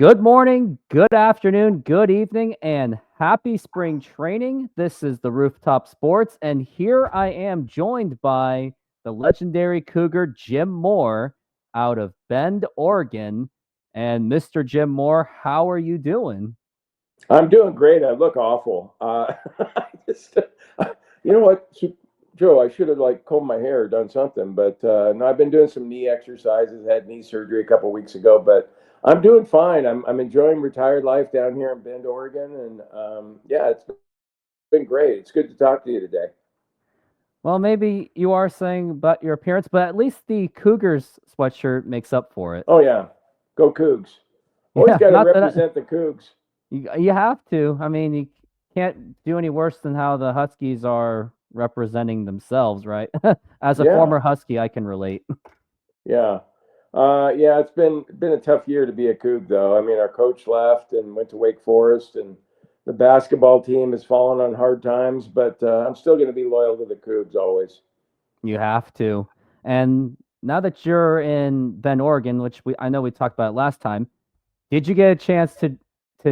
Good morning, good afternoon, good evening, and happy spring training. This is the Rooftop Sports, and here I am joined by the legendary Cougar Jim Moore out of Bend, Oregon. And Mr. Jim Moore, how are you doing? I'm doing great. I look awful. I just, you know what, Joe? I should have combed my hair or done something. But no, I've been doing some knee exercises. Had knee surgery a couple weeks ago, but I'm doing fine. I'm enjoying retired life down here in Bend, Oregon, and yeah, it's been great. It's good to talk to you today. Well, maybe you are saying about your appearance, but at least the Cougars sweatshirt makes up for it. Oh yeah, go Cougs! Always Yeah, got to not that represent the Cougs. you have to. I mean, you can't do any worse than how the Huskies are representing themselves, right? As a Yeah, former Husky, I can relate. yeah. Yeah, it's been a tough year to be a Coug, though. I mean, our coach left and went to Wake Forest, and the basketball team has fallen on hard times. But I'm still going to be loyal to the Cougs always. You have to. And now that you're in Bend, Oregon, which I know we talked about last time, did you get a chance to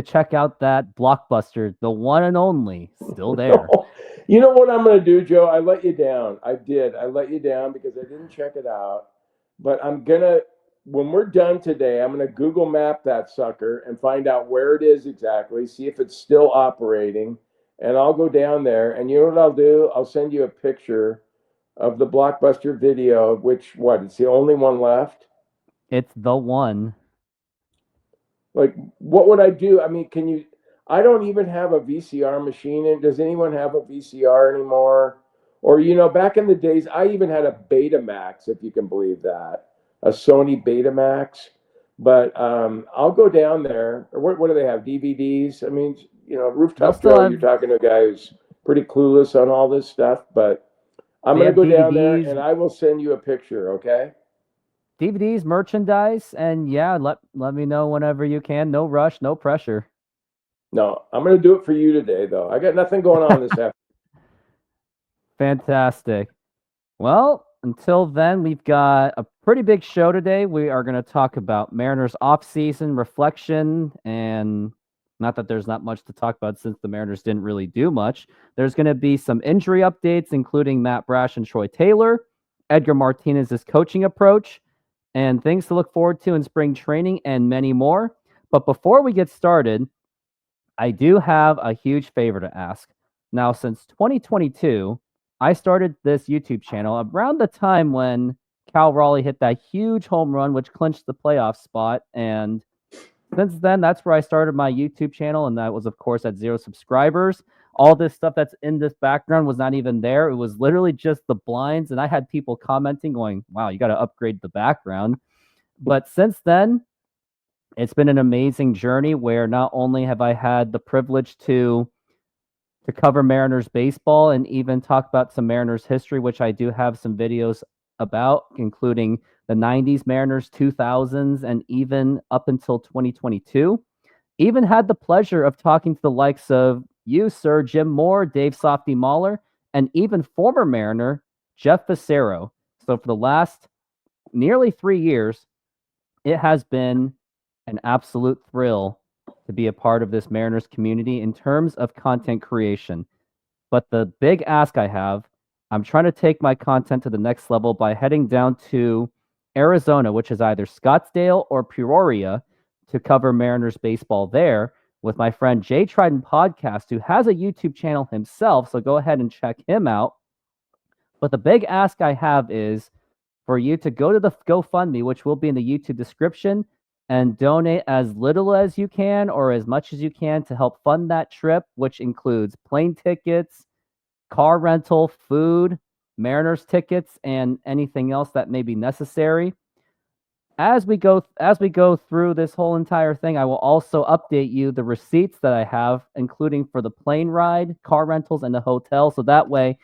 check out that blockbuster, the one and only, still there? No, you know what I'm going to do, Joe? I let you down. I did. I let you down because I didn't check it out. But I'm gonna, when we're done today, I'm gonna Google Map that sucker and find out where it is exactly. See if it's still operating, and I'll go down there. And you know what I'll do? I'll send you a picture of the Blockbuster video. Which what? It's the only one left. It's the one. Like, what would I do? I mean, can you? I don't even have a VCR machine. And does anyone have a VCR anymore? Or back in the days, I even had a Betamax, if you can believe that, a Sony Betamax. But I'll go down there. Or what do they have? DVDs. I mean, They'll Rooftop still Joe, you're have talking to a guy who's pretty clueless on all this stuff. But I'm they gonna have go down there DVDs, and I will send you a picture. Okay? merchandise, and yeah, let me know whenever you can. No rush, no pressure. No, I'm gonna do it for you today, though. I got nothing going on this afternoon. Fantastic. Well, until then, we've got a pretty big show today. We are going to talk about Mariners offseason reflection, and not that there's not much to talk about since the Mariners didn't really do much. There's going to be some injury updates, including Matt Brash and Troy Taylor, Edgar Martinez's coaching approach, and things to look forward to in spring training, and many more. But before we get started, I do have a huge favor to ask. Now, since 2022, I started this YouTube channel around the time when Cal Raleigh hit that huge home run, which clinched the playoff spot. And since then, that's where I started my YouTube channel. And that was, of course, at 0 subscribers. All this stuff that's in this background was not even there. It was literally just the blinds. And I had people commenting, going, wow, you got to upgrade the background. But since then, it's been an amazing journey where not only have I had the privilege to cover Mariners baseball and even talk about some Mariners history, which I do have some videos about, including the 90s Mariners, 2000s, and even up until 2022. Even had the pleasure of talking to the likes of you, Sir Jim Moore, Dave Softy Mahler, and even former Mariner Jeff Facero. So for the last nearly 3 years, it has been an absolute thrill to be a part of this Mariners community in terms of content creation. But the big ask I have, I'm trying to take my content to the next level by heading down to Arizona, which is either Scottsdale or Peoria, to cover Mariners baseball there with my friend Jay Trident Podcast, who has a YouTube channel himself. So go ahead and check him out. But the big ask I have is for you to go to the GoFundMe, which will be in the YouTube description, and donate as little as you can or as much as you can to help fund that trip, which includes plane tickets, car rental, food, Mariners tickets, and anything else that may be necessary. As we go through this whole entire thing, I will also update you the receipts that I have, including for the plane ride, car rentals, and the hotel. So that way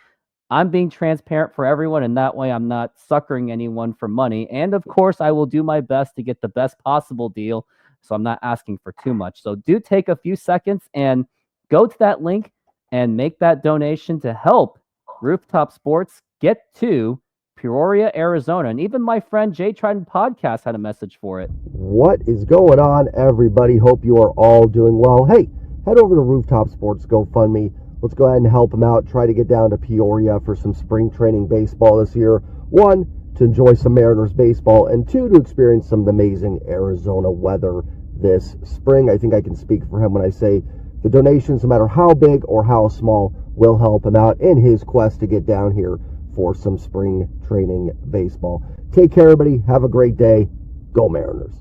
I'm being transparent for everyone, and that way I'm not suckering anyone for money. And of course, I will do my best to get the best possible deal, so I'm not asking for too much. So do take a few seconds and go to that link and make that donation to help Rooftop Sports get to Peoria, Arizona. And even my friend Jay Trident Podcast had a message for it. What is going on, everybody? Hope you are all doing well. Hey, head over to Rooftop Sports GoFundMe. Let's go ahead and help them out. Try to get down to Peoria for some spring training baseball this year. One, to enjoy some Mariners baseball, and two, to experience some amazing Arizona weather this spring. I think I can speak for him when I say the donations, no matter how big or how small, will help him out in his quest to get down here for some spring training baseball. Take care, everybody. Have a great day. Go Mariners.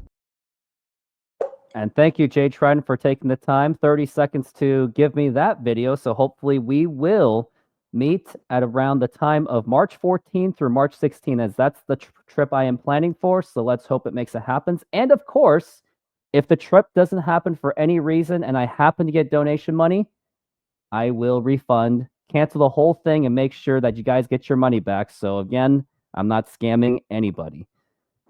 And thank you, Jay Trident, for taking the time, 30 seconds to give me that video. So hopefully we will meet at around the time of March 14th through March 16th, as that's the trip I am planning for. So let's hope it makes it happen. And of course, if the trip doesn't happen for any reason and I happen to get donation money, I will refund, cancel the whole thing, and make sure that you guys get your money back. So again, I'm not scamming anybody.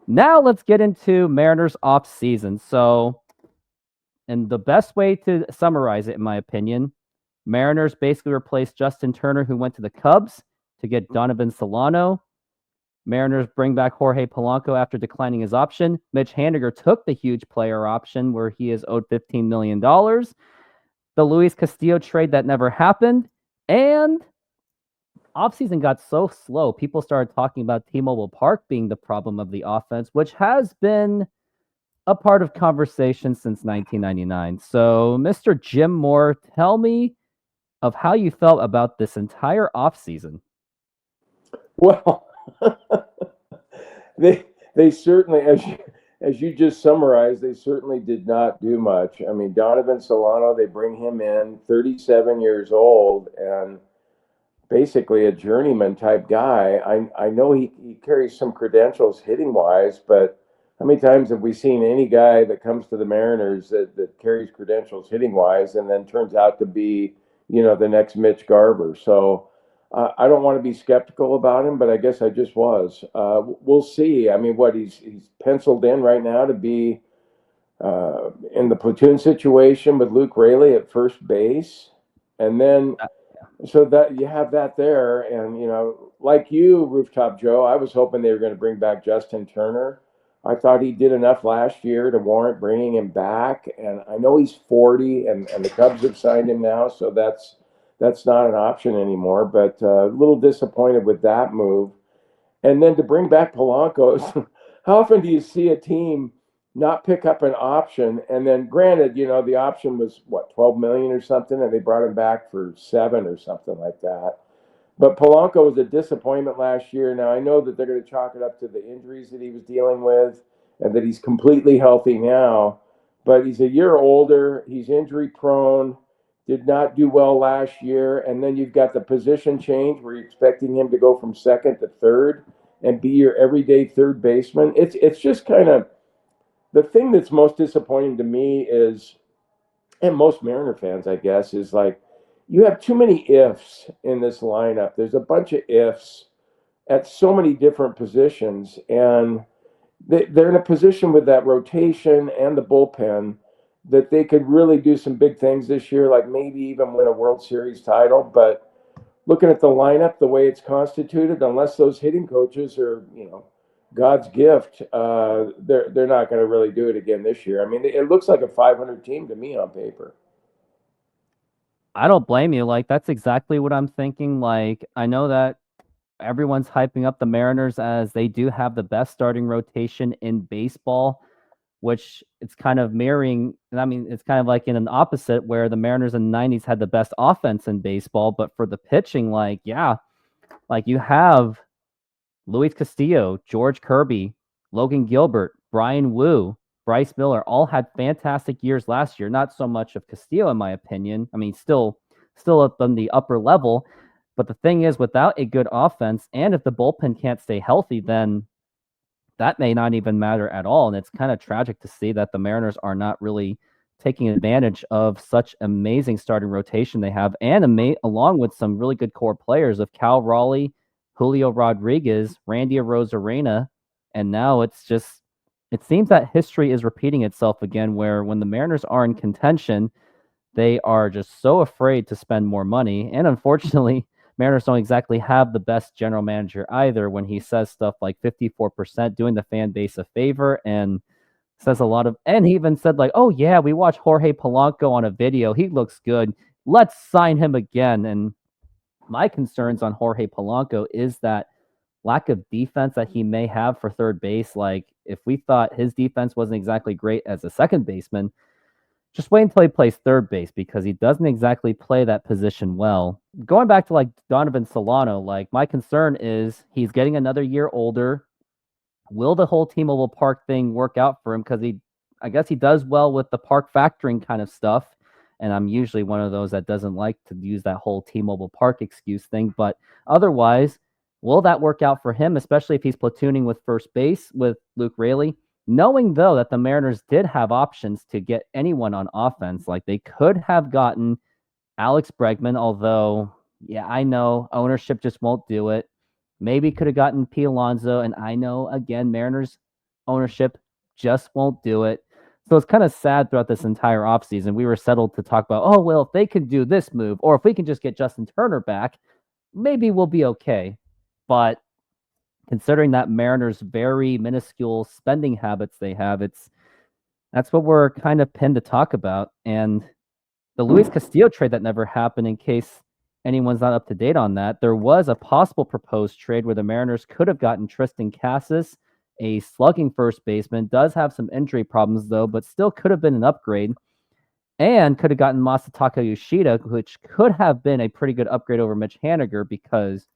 Now let's get into Mariners off season. So, and the best way to summarize it, in my opinion, Mariners basically replaced Justin Turner, who went to the Cubs, to get Donovan Solano. Mariners bring back Jorge Polanco after declining his option. Mitch Haniger took the huge player option where he is owed $15 million. The Luis Castillo trade that never happened. And offseason got so slow, people started talking about T-Mobile Park being the problem of the offense, which has been a part of conversation since 1999. So, Mr. Jim Moore, tell me of how you felt about this entire offseason. Well, they certainly, as you just summarized, they certainly did not do much. I mean, Donovan Solano, they bring him in, 37 years old, and basically a journeyman type guy. I know he carries some credentials hitting wise, but how many times have we seen any guy that comes to the Mariners that carries credentials hitting wise and then turns out to be, the next Mitch Garver? So I don't want to be skeptical about him, but I guess I just was. We'll see. I mean, he's penciled in right now to be in the platoon situation with Luke Raley at first base, and then so that you have that there, and like you, Rooftop Joe, I was hoping they were going to bring back Justin Turner. I thought he did enough last year to warrant bringing him back, and I know he's 40, and the Cubs have signed him now, so that's not an option anymore. But a little disappointed with that move. And then to bring back Polanco, how often do you see a team not pick up an option? And then, granted, the option was what, 12 million or something, and they brought him back for 7 or something like that. But Polanco was a disappointment last year. Now, I know that they're going to chalk it up to the injuries that he was dealing with and that he's completely healthy now. But he's a year older. He's injury prone, did not do well last year. And then you've got the position change where you're expecting him to go from second to third and be your everyday third baseman. It's just kind of the thing that's most disappointing to me is, and most Mariner fans, I guess, is like, you have too many ifs in this lineup. There's a bunch of ifs at so many different positions, and they're in a position with that rotation and the bullpen that they could really do some big things this year, like maybe even win a World Series title. But looking at the lineup, the way it's constituted, unless those hitting coaches are, God's gift, they're not going to really do it again this year. I mean, it looks like a 500 team to me on paper. I don't blame you. Like, that's exactly what I'm thinking. Like, I know that everyone's hyping up the Mariners as they do have the best starting rotation in baseball, which it's kind of mirroring. And I mean, it's kind of like in an opposite where the Mariners in the 90s had the best offense in baseball. But for the pitching, like, yeah, like you have Luis Castillo, George Kirby, Logan Gilbert, Brian Wu, Bryce Miller all had fantastic years last year. Not so much of Castillo, in my opinion. I mean, still up on the upper level. But the thing is, without a good offense, and if the bullpen can't stay healthy, then that may not even matter at all. And it's kind of tragic to see that the Mariners are not really taking advantage of such amazing starting rotation they have, and along with some really good core players of Cal Raleigh, Julio Rodriguez, Randy Arozarena, and now it seems that history is repeating itself again, where when the Mariners are in contention, they are just so afraid to spend more money. And unfortunately, Mariners don't exactly have the best general manager either when he says stuff like 54% doing the fan base a favor and says a lot of, and he even said like, oh yeah, we watched Jorge Polanco on a video. He looks good. Let's sign him again. And my concerns on Jorge Polanco is that lack of defense that he may have for third base. Like if we thought his defense wasn't exactly great as a second baseman, just wait until he plays third base because he doesn't exactly play that position well. Going back to like Donovan Solano, like my concern is he's getting another year older. Will the whole T-Mobile Park thing work out for him? Because I guess he does well with the park factoring kind of stuff. And I'm usually one of those that doesn't like to use that whole T-Mobile Park excuse thing. But otherwise, will that work out for him, especially if he's platooning with first base with Luke Raley? Knowing, though, that the Mariners did have options to get anyone on offense. Like they could have gotten Alex Bregman, although, yeah, I know ownership just won't do it. Maybe could have gotten P. Alonso, and I know, again, Mariners ownership just won't do it. So it's kind of sad throughout this entire offseason. We were settled to talk about, oh, well, if they can do this move, or if we can just get Justin Turner back, maybe we'll be okay. But considering that Mariners' very minuscule spending habits they have, that's what we're kind of pinned to talk about. And the Luis Castillo trade that never happened, in case anyone's not up to date on that, there was a possible proposed trade where the Mariners could have gotten Tristan Casas, a slugging first baseman, does have some injury problems though, but still could have been an upgrade, and could have gotten Masataka Yoshida, which could have been a pretty good upgrade over Mitch Haniger because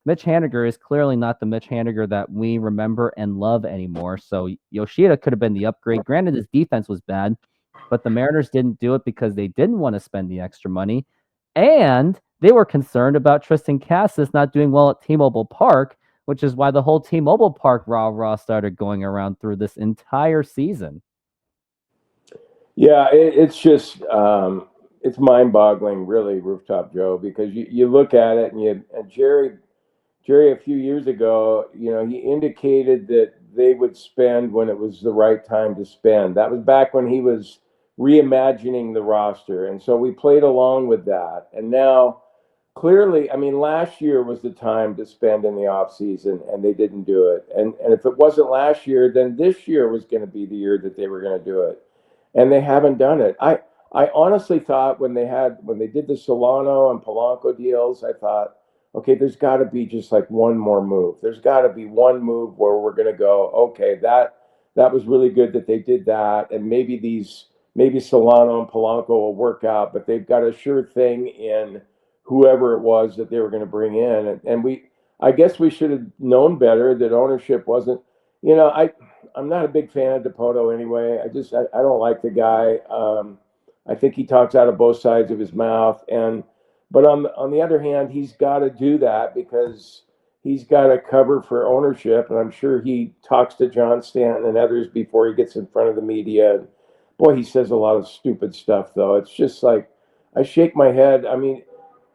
Mitch Haniger is clearly not the Mitch Haniger that we remember and love anymore. So Yoshida could have been the upgrade. Granted, his defense was bad, but the Mariners didn't do it because they didn't want to spend the extra money. And they were concerned about Tristan Casas not doing well at T-Mobile Park, which is why the whole T-Mobile Park rah-rah started going around through this entire season. Yeah, it's just it's mind-boggling, really, Rooftop Joe, because you look at it and Jerry a few years ago, he indicated that they would spend when it was the right time to spend. That was back when he was reimagining the roster, and so we played along with that. And now, clearly, I mean, last year was the time to spend in the offseason, and they didn't do it. And if it wasn't last year, then this year was going to be the year that they were going to do it, and they haven't done it. I honestly thought when they did the Solano and Polanco deals, I thought, okay, there's got to be just like one more move. There's got to be one move where we're going to go, okay, that was really good that they did that, and maybe Solano and Polanco will work out, but they've got a sure thing in whoever it was that they were going to bring in, and I guess we should have known better that ownership wasn't. I'm not a big fan of Dipoto anyway. I don't like the guy. I think he talks out of both sides of his mouth, but on the other hand, he's got to do that because he's got to cover for ownership, and I'm sure he talks to John Stanton and others before he gets in front of the media. And boy, he says a lot of stupid stuff, though. It's just like I shake my head. I mean,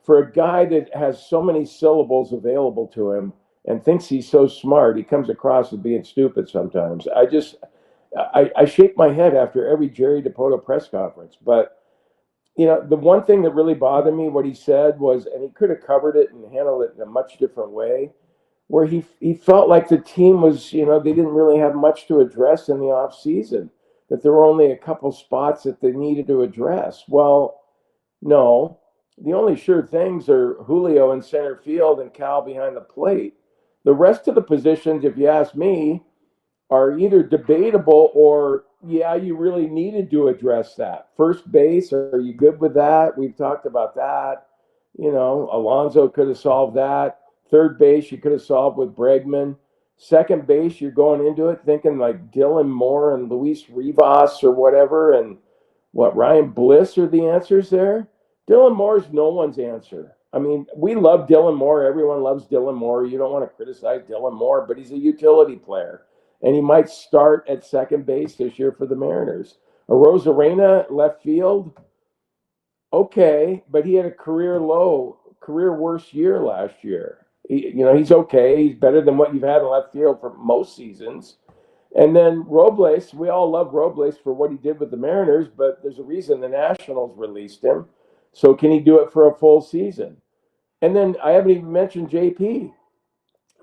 for a guy that has so many syllables available to him and thinks he's so smart, he comes across as being stupid sometimes. I shake my head after every Jerry Dipoto press conference, but. The one thing that really bothered me, what he said was, and he could have covered it and handled it in a much different way, where he felt like the team was, they didn't really have much to address in the off season, that there were only a couple spots that they needed to address. Well, no, the only sure things are Julio in center field and Cal behind the plate. The rest of the positions, if you ask me, are either debatable or, yeah, you really needed to address that. First base, are you good with that? We've talked about that. Alonso could have solved that. Third base, you could have solved with Bregman. Second base, you're going into it thinking like Dylan Moore and Luis Rivas or whatever, and Ryan Bliss are the answers there. Dylan Moore's no one's answer. I mean, we love Dylan Moore. Everyone loves Dylan Moore. You don't want to criticize Dylan Moore, but he's a utility player. And he might start at second base this year for the Mariners. Arozarena, left field, okay, but he had a career worst year last year. He's okay. He's better than what you've had in left field for most seasons. And then Robles, we all love Robles for what he did with the Mariners, but there's a reason the Nationals released him. So can he do it for a full season? And then I haven't even mentioned JP.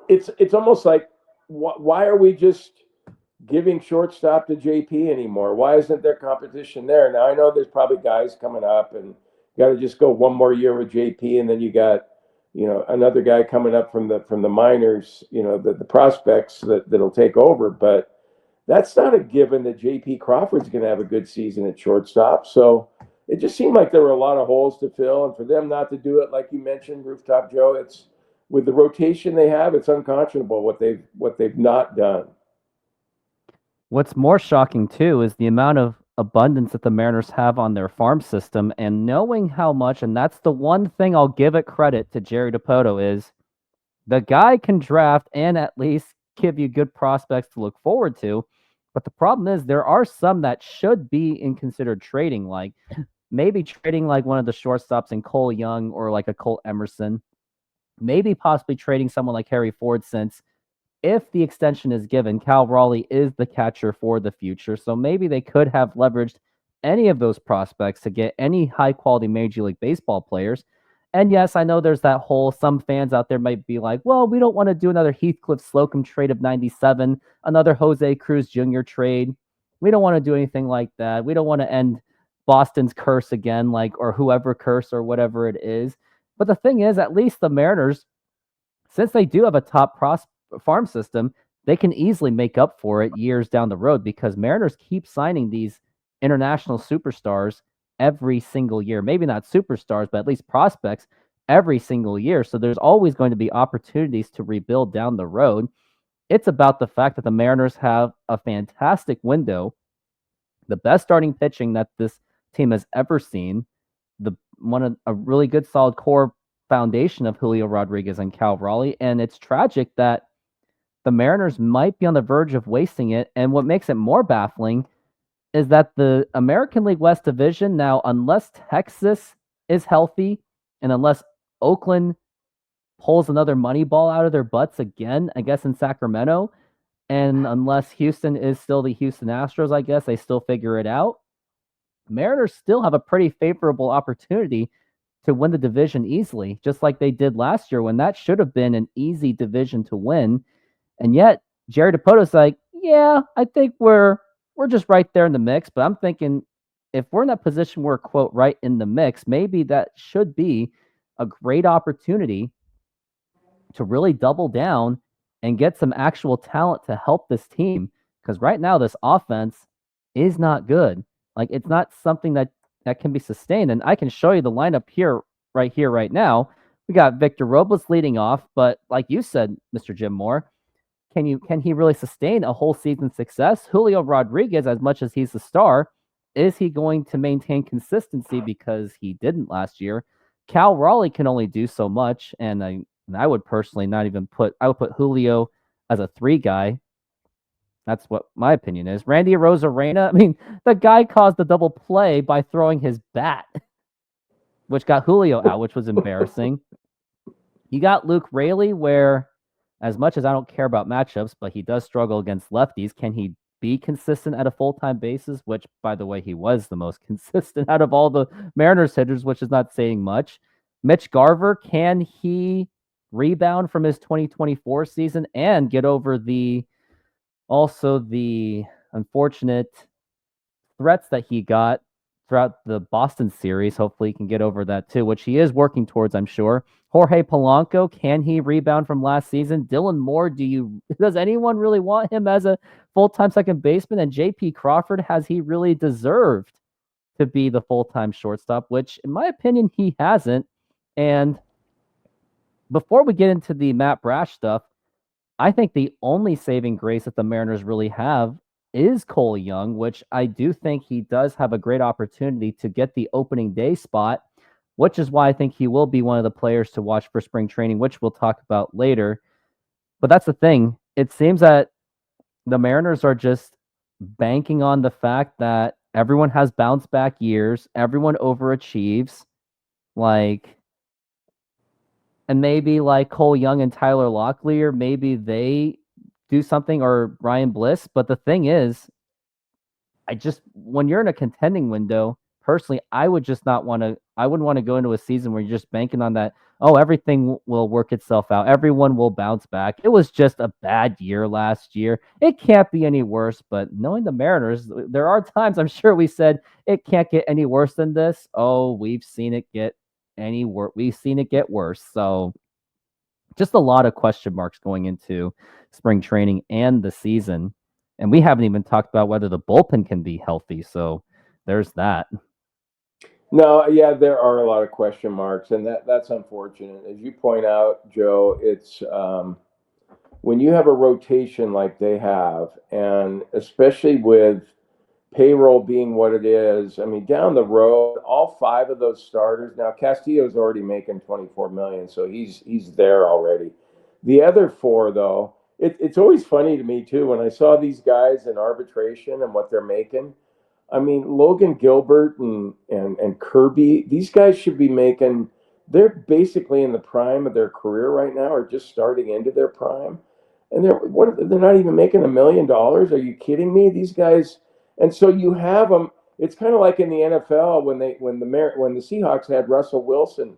It's almost like, why are we just giving shortstop to JP anymore? Why isn't there competition there? Now I know there's probably guys coming up, and you got to just go one more year with JP, and then you got another guy coming up from the minors, the prospects that'll take over. But that's not a given that JP Crawford's going to have a good season at shortstop. So it just seemed like there were a lot of holes to fill, and for them not to do it, like you mentioned, Rooftop Joe, it's with the rotation they have, it's unconscionable what they've not done. What's more shocking, too, is the amount of abundance that the Mariners have on their farm system, and knowing how much, and that's the one thing I'll give it credit to Jerry Dipoto, is the guy can draft and at least give you good prospects to look forward to. But the problem is there are some that should be in considered trading, like maybe trading like one of the shortstops in Cole Young or like a Colt Emerson, maybe possibly trading someone like Harry Ford, since if the extension is given, Cal Raleigh is the catcher for the future. So maybe they could have leveraged any of those prospects to get any high quality Major League Baseball players. And yes, I know there's that whole, some fans out there might be like, well, we don't want to do another Heathcliff Slocum trade of 97, another Jose Cruz Jr. trade. We don't want to do anything like that. We don't want to end Boston's curse again, like, or whoever curse or whatever it is. But the thing is, at least the Mariners, since they do have a top farm system, they can easily make up for it years down the road, because Mariners keep signing these international superstars every single year. Maybe not superstars, but at least prospects every single year. So there's always going to be opportunities to rebuild down the road. It's about the fact that the Mariners have a fantastic window, the best starting pitching that this team has ever seen, a really good solid core foundation of Julio Rodriguez and Cal Raleigh. And it's tragic that the Mariners might be on the verge of wasting it. And what makes it more baffling is that the American League West Division now, unless Texas is healthy and unless Oakland pulls another money ball out of their butts again, I guess in Sacramento, and unless Houston is still the Houston Astros, I guess they still figure it out, Mariners still have a pretty favorable opportunity to win the division easily, just like they did last year when that should have been an easy division to win. And yet, Jerry Dipoto's like, yeah, I think we're just right there in the mix. But I'm thinking, if we're in that position, we're, quote, right in the mix, maybe that should be a great opportunity to really double down and get some actual talent to help this team. Because right now, this offense is not good. Like, it's not something that can be sustained. And I can show you the lineup here, right now. We got Victor Robles leading off, but like you said, Mr. Jim Moore, can he really sustain a whole season success? Julio Rodriguez, as much as he's the star, is he going to maintain consistency, because he didn't last year? Cal Raleigh can only do so much, and I would personally not even I would put Julio as a 3 guy. That's what my opinion is. Randy Arozarena, I mean, the guy caused the double play by throwing his bat, which got Julio out, which was embarrassing. You got Luke Raley, where, as much as I don't care about matchups, but he does struggle against lefties. Can he be consistent at a full-time basis? Which, by the way, he was the most consistent out of all the Mariners hitters, which is not saying much. Mitch Garver, can he rebound from his 2024 season and get over the unfortunate threats that he got throughout the Boston series? Hopefully he can get over that too, which he is working towards, I'm sure. Jorge Polanco, can he rebound from last season? Dylan Moore, does anyone really want him as a full-time second baseman? And JP Crawford, has he really deserved to be the full-time shortstop? Which, in my opinion, he hasn't. And before we get into the Matt Brash stuff, I think the only saving grace that the Mariners really have is Cole Young, which I do think he does have a great opportunity to get the opening day spot, which is why I think he will be one of the players to watch for spring training, which we'll talk about later. But that's the thing. It seems that the Mariners are just banking on the fact that everyone has bounce back years, everyone overachieves, and maybe like Cole Young and Tyler Locklear, maybe they do something, or Ryan Bliss. But the thing is, when you're in a contending window, personally, I would just not want to. I wouldn't want to go into a season where you're just banking on that. Oh, everything will work itself out. Everyone will bounce back. It was just a bad year last year. It can't be any worse. But knowing the Mariners, there are times I'm sure we said it can't get any worse than this. Oh, we've seen it get any worse. We've seen it get worse. So just a lot of question marks going into spring training and the season. And we haven't even talked about whether the bullpen can be healthy. So there's that. No, yeah, there are a lot of question marks, and that's unfortunate. As you point out, Joe, it's when you have a rotation like they have, and especially with payroll being what it is. I mean, down the road, all five of those starters. Now, Castillo's already making 24 million, so he's there already. The other four, though, it's always funny to me too when I saw these guys in arbitration and what they're making. I mean, Logan Gilbert and Kirby, these guys should be making. They're basically in the prime of their career right now, or just starting into their prime, and they're not even making $1 million. Are you kidding me? These guys, and so you have them. It's kind of like in the NFL when the Seahawks had Russell Wilson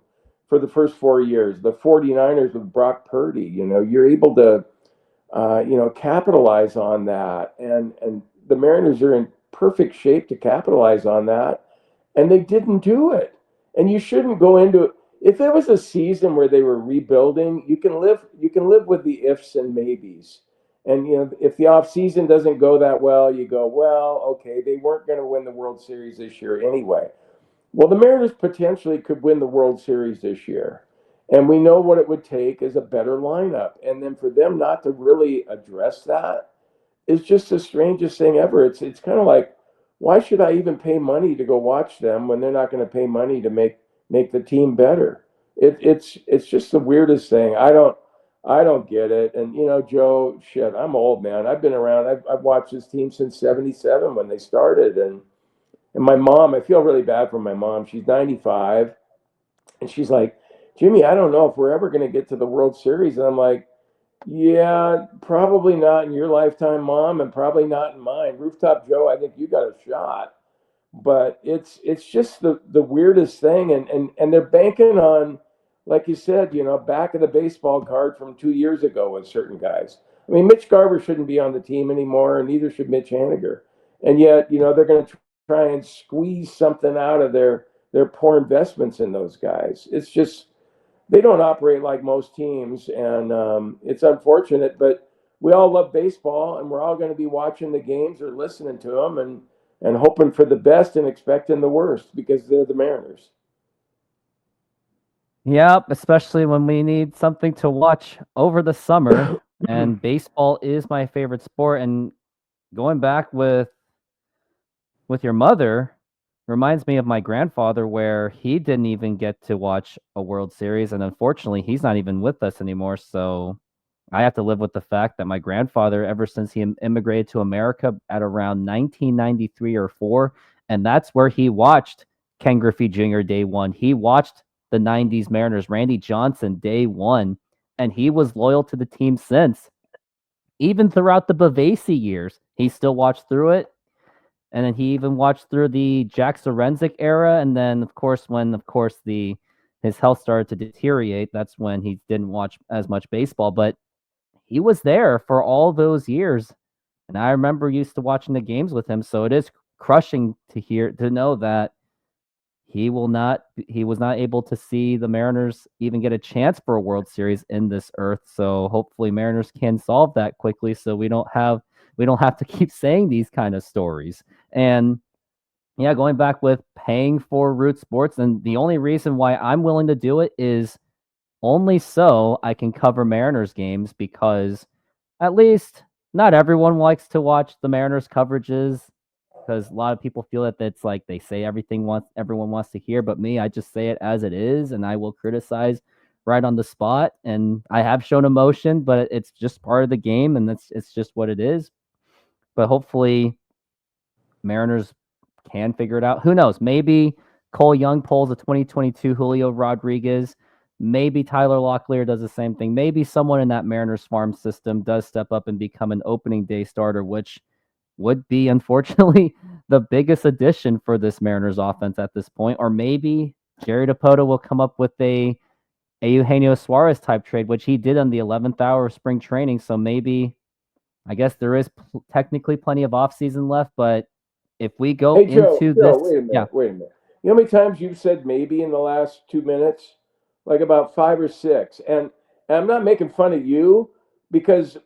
for the first 4 years, the 49ers with Brock Purdy. You're able to capitalize on that, and the Mariners are in perfect shape to capitalize on that, and they didn't do it. And you shouldn't go into it. If it was a season where they were rebuilding, you can live with the ifs and maybes. And if the offseason doesn't go that well, you go, well, okay, they weren't going to win the World Series this year anyway. Well, the Mariners potentially could win the World Series this year. And we know what it would take is a better lineup. And then for them not to really address that is just the strangest thing ever. It's kind of like, why should I even pay money to go watch them when they're not going to pay money to make the team better? It's just the weirdest thing. I don't get it. And Joe, shit, I'm old, man. I've been around. I've watched this team since '77 when they started, and my mom. I feel really bad for my mom. She's 95, and she's like, Jimmy, I don't know if we're ever going to get to the World Series. And I'm like, yeah, probably not in your lifetime, Mom, and probably not in mine. Rooftop Joe, I think you got a shot. But it's just the weirdest thing, and they're banking on, like you said, back of the baseball card from 2 years ago with certain guys. I mean, Mitch Garver shouldn't be on the team anymore, and neither should Mitch Haniger. And yet, they're going to try and squeeze something out of their poor investments in those guys. It's just they don't operate like most teams, and it's unfortunate. But we all love baseball, and we're all going to be watching the games or listening to them, and hoping for the best and expecting the worst because they're the Mariners. Yep, especially when we need something to watch over the summer. And baseball is my favorite sport. And going back with your mother reminds me of my grandfather, where he didn't even get to watch a World Series, and unfortunately he's not even with us anymore. So I have to live with the fact that my grandfather, ever since he immigrated to America at around 1993 or 4, and that's where he watched Ken Griffey Jr. day one. He watched the 90s Mariners, Randy Johnson day one, and he was loyal to the team since. Even throughout the Bavasi years, he still watched through it. And then he even watched through the Jack Sorensic era. And then, of course, when his health started to deteriorate, that's when he didn't watch as much baseball. But he was there for all those years. And I remember used to watching the games with him. So it is crushing to know that he was not able to see the Mariners even get a chance for a World Series in this earth. So hopefully Mariners can solve that quickly, so we don't have to keep saying these kind of stories. And yeah, going back with paying for Root Sports, and the only reason why I'm willing to do it is only so I can cover Mariners games, because at least not everyone likes to watch the Mariners coverages, because a lot of people feel that it's like they say everyone wants to hear, but me, I just say it as it is, and I will criticize right on the spot. And I have shown emotion, but it's just part of the game, and it's just what it is. But hopefully Mariners can figure it out. Who knows? Maybe Cole Young pulls a 2022 Julio Rodriguez. Maybe Tyler Locklear does the same thing. Maybe someone in that Mariners farm system does step up and become an opening day starter, which would be, unfortunately, the biggest addition for this Mariners offense at this point. Or maybe Jerry DePoto will come up with a Eugenio Suarez type trade, which he did on the 11th hour of spring training. So maybe, I guess there is technically plenty of offseason left, but if we go Hey, Joe, into this, wait a yeah, minute, wait a minute. You know how many times you've said maybe in the last 2 minutes? Like about 5 or 6. And I'm not making fun of you because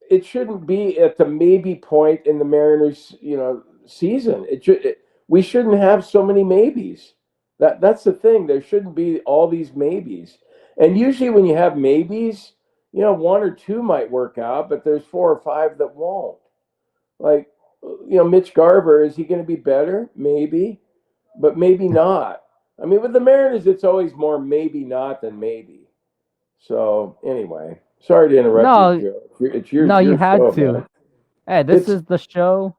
it shouldn't be at the maybe point in the Mariners, season. We shouldn't have so many maybes. That's the thing. There shouldn't be all these maybes. And usually when you have maybes, one or two might work out, but there's 4 or 5 that won't. Like, Mitch Garver, is he going to be better? Maybe, but maybe not. I mean, with the Mariners, it's always more maybe not than maybe. So anyway, sorry to interrupt no, you, Joe. It's your no, you had show, to. man. Hey, this It's is the show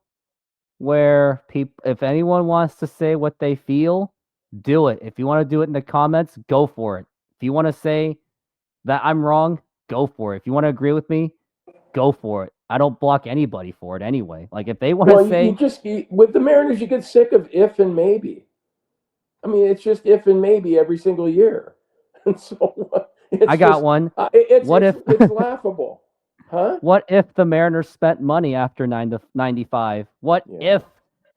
where people, if anyone wants to say what they feel, do it. If you want to do it in the comments, go for it. If you want to say that I'm wrong, go for it. If you want to agree with me, go for it. I don't block anybody for it anyway. Like if they want to well, say, with the Mariners, you get sick of if and maybe. I mean, it's just if and maybe every single year, and so it's I got just one. it's What if it's laughable, huh? what if the Mariners spent money after 95? What Yeah. if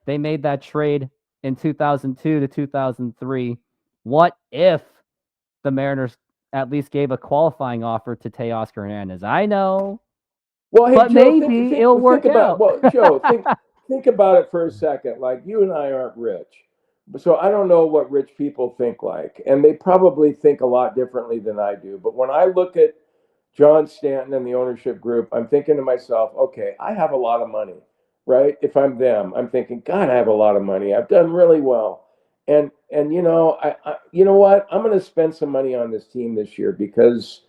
they made that trade in 2002 to 2003? What if the Mariners at least gave a qualifying offer to Teoscar Hernandez? I know, Well, hey but Joe, maybe it'll think work about out. well, Joe, think about it for a second. Like you and I aren't rich, so I don't know what rich people think like, and they probably think a lot differently than I do. But when I look at John Stanton and the ownership group, I'm thinking to myself, okay, I have a lot of money, right? If I'm them, I'm thinking, God, I have a lot of money. I've done really well, and you know what? I'm going to spend some money on this team this year because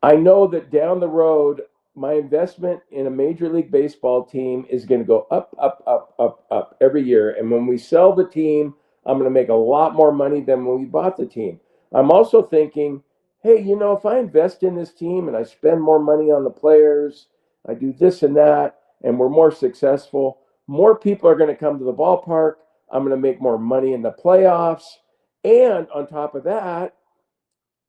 I know that down the road, my investment in a Major League Baseball team is going to go up, up, up, up, up every year. And when we sell the team, I'm going to make a lot more money than when we bought the team. I'm also thinking, hey, if I invest in this team and I spend more money on the players, I do this and that, and we're more successful, more people are going to come to the ballpark. I'm going to make more money in the playoffs. And on top of that,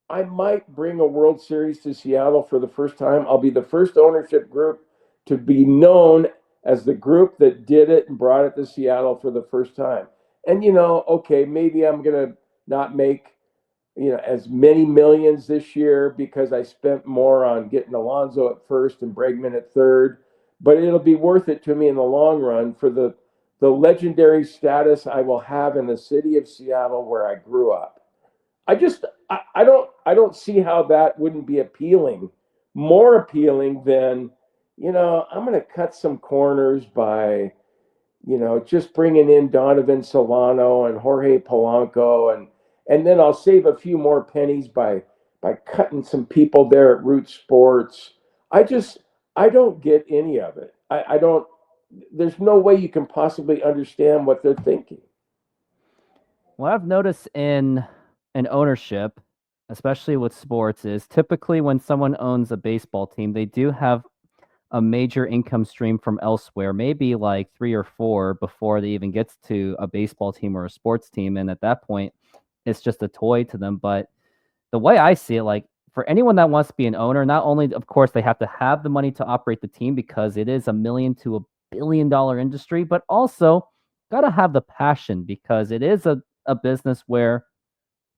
I might bring a World Series to Seattle for the first time. I'll be the first ownership group to be known as the group that did it and brought it to Seattle for the first time. And okay, maybe I'm going to not make as many millions this year because I spent more on getting Alonso at first and Bregman at third, but it'll be worth it to me in the long run for the legendary status I will have in the city of Seattle where I grew up. I don't see how that wouldn't be appealing, more appealing than, I'm going to cut some corners by, just bringing in Donovan Solano and Jorge Polanco, and then I'll save a few more pennies by cutting some people there at Root Sports. I don't get any of it. I don't. There's no way you can possibly understand what they're thinking. What I've noticed in ownership, especially with sports, is typically when someone owns a baseball team, they do have a major income stream from elsewhere, maybe like 3 or 4 before they even gets to a baseball team or a sports team. And at that point, it's just a toy to them. But the way I see it, like for anyone that wants to be an owner, not only, of course, they have to have the money to operate the team because it is $1 million to $1 billion industry, but also got to have the passion because it is a business where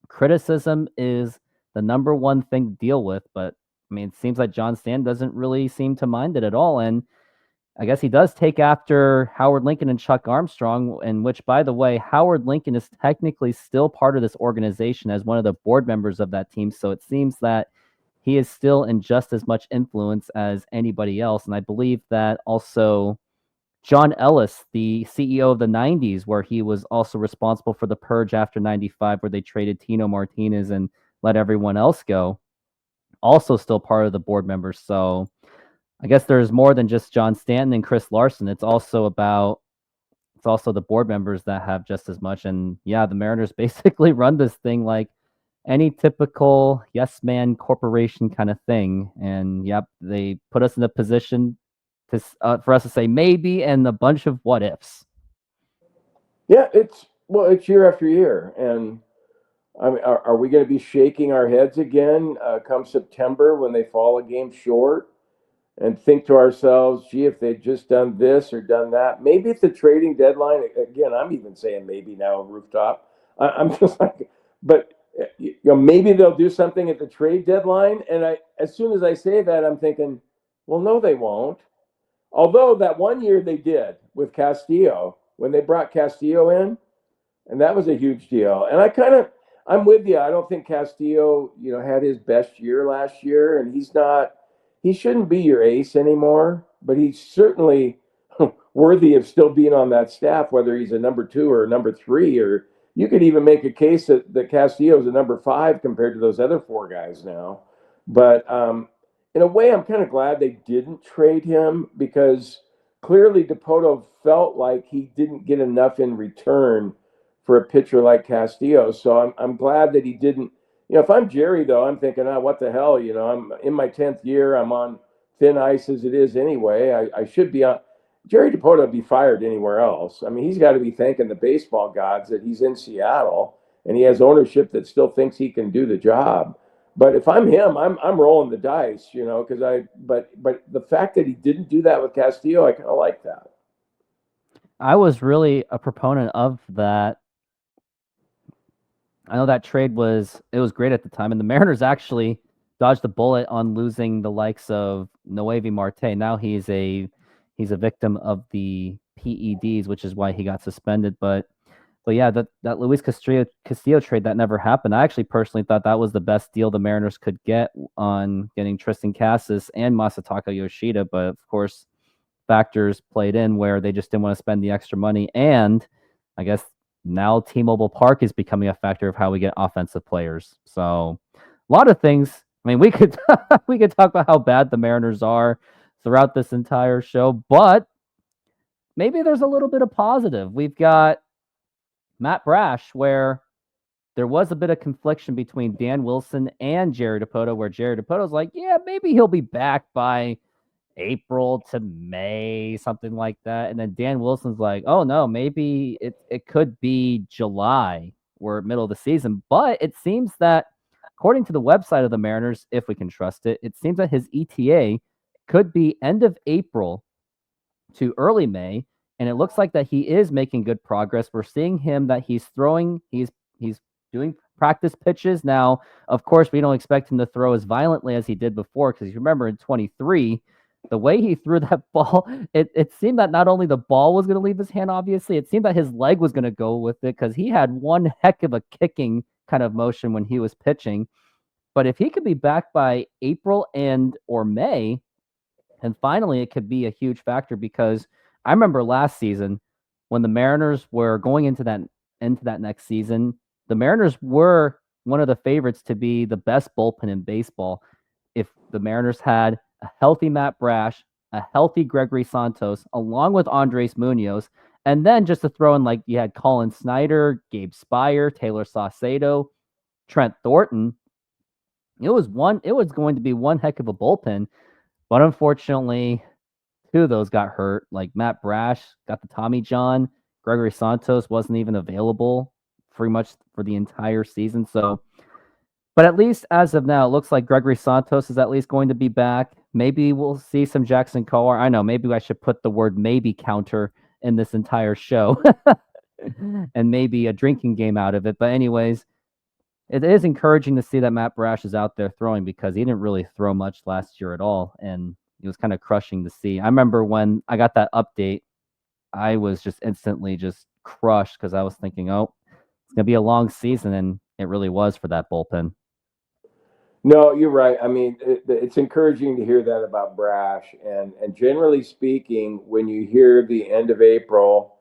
criticism is the number one thing to deal with. But I mean, it seems like John Stan doesn't really seem to mind it at all. And I guess he does take after Howard Lincoln and Chuck Armstrong, in which, by the way, Howard Lincoln is technically still part of this organization as one of the board members of that team. So it seems that he is still in just as much influence as anybody else. And I believe that also John Ellis, the CEO of the 90s, where he was also responsible for the purge after 95, where they traded Tino Martinez and let everyone else go, also still part of the board members. So I guess there's more than just John Stanton and Chris Larson. It's also the board members that have just as much. And yeah, the Mariners basically run this thing like any typical yes man corporation kind of thing. And yep, they put us in a position for us to say maybe and a bunch of what ifs. Yeah, it's year after year, and I mean, are we going to be shaking our heads again come September when they fall a game short and think to ourselves, gee, if they'd just done this or done that, maybe at the trading deadline, again, I'm even saying maybe now, rooftop. I'm just like, but maybe they'll do something at the trade deadline. And as soon as I say that, I'm thinking, well, no, they won't. Although that one year they did with Castillo when they brought Castillo in, and that was a huge deal. And I'm with you. I don't think Castillo, had his best year last year, and he shouldn't be your ace anymore. But he's certainly worthy of still being on that staff, whether he's a number 2 or a number 3, or you could even make a case that Castillo is a number 5 compared to those other 4 guys now. But in a way, I'm kind of glad they didn't trade him because clearly DePoto felt like he didn't get enough in return for a pitcher like Castillo. So I'm glad that he didn't. If I'm Jerry, though, I'm thinking, what the hell? I'm in my 10th year. I'm on thin ice as it is anyway. I should be on. Jerry DePoto would be fired anywhere else. I mean, he's got to be thanking the baseball gods that he's in Seattle and he has ownership that still thinks he can do the job. But if I'm him, I'm rolling the dice, because but the fact that he didn't do that with Castillo, I kind of like that. I was really a proponent of that. I know that trade was great at the time, and the Mariners actually dodged the bullet on losing the likes of Noelvi Marte. Now he's a victim of the PEDs, which is why he got suspended. But yeah, that Luis Castillo trade, that never happened. I actually personally thought that was the best deal the Mariners could get on getting Tristan Casas and Masataka Yoshida. But of course, factors played in where they just didn't want to spend the extra money. And I guess now T-Mobile Park is becoming a factor of how we get offensive players. So a lot of things. I mean, we could we could talk about how bad the Mariners are throughout this entire show, but maybe there's a little bit of positive. We've got Matt Brash, where there was a bit of confliction between Dan Wilson and Jerry DePoto, where Jerry DePoto's like, yeah, maybe he'll be back by April to May, something like that. And then Dan Wilson's like, oh no, maybe it could be July or middle of the season. But it seems that, according to the website of the Mariners, if we can trust it, it seems that his ETA could be end of April to early May. And it looks like that he is making good progress. We're seeing him that he's throwing, he's doing practice pitches. Now, of course, we don't expect him to throw as violently as he did before, because you remember in 23, the way he threw that ball, it seemed that not only the ball was going to leave his hand, obviously, it seemed that his leg was going to go with it, because he had one heck of a kicking kind of motion when he was pitching. But if he could be back by April or May, and finally it could be a huge factor, because I remember last season when the Mariners were going into that next season, the Mariners were one of the favorites to be the best bullpen in baseball. If the Mariners had a healthy Matt Brash, a healthy Gregory Santos, along with Andres Munoz, and then just to throw in, like, you had Colin Snyder, Gabe Spire, Taylor Saucedo, Trent Thornton. It was going to be one heck of a bullpen, but unfortunately, 2 of those got hurt. Like Matt Brash got the Tommy John, Gregory Santos wasn't even available pretty much for the entire season. So, but at least as of now, it looks like Gregory Santos is at least going to be back. Maybe we'll see some Jackson Kowar. I know, maybe I should put the word maybe counter in this entire show and maybe a drinking game out of it. But anyways, it is encouraging to see that Matt Brash is out there throwing, because he didn't really throw much last year at all. And it was kind of crushing to see. I remember when I got that update, I was just instantly just crushed, because I was thinking, oh, it's going to be a long season. And it really was for that bullpen. No, you're right. I mean, it's encouraging to hear that about Brash. And generally speaking, when you hear the end of April,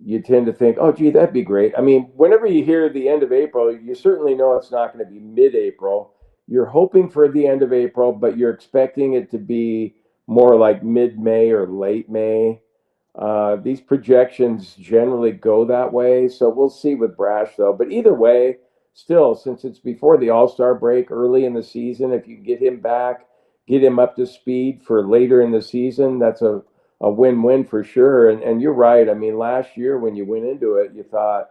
you tend to think, oh, gee, that'd be great. I mean, whenever you hear the end of April, you certainly know it's not going to be mid-April. You're hoping for the end of April, but you're expecting it to be more like mid-May or late May. These projections generally go that way. So we'll see with Brash, though. But either way, still, since it's before the All-Star break early in the season, if you get him back, get him up to speed for later in the season, that's a win-win for sure. And you're right. I mean, last year when you went into it, you thought,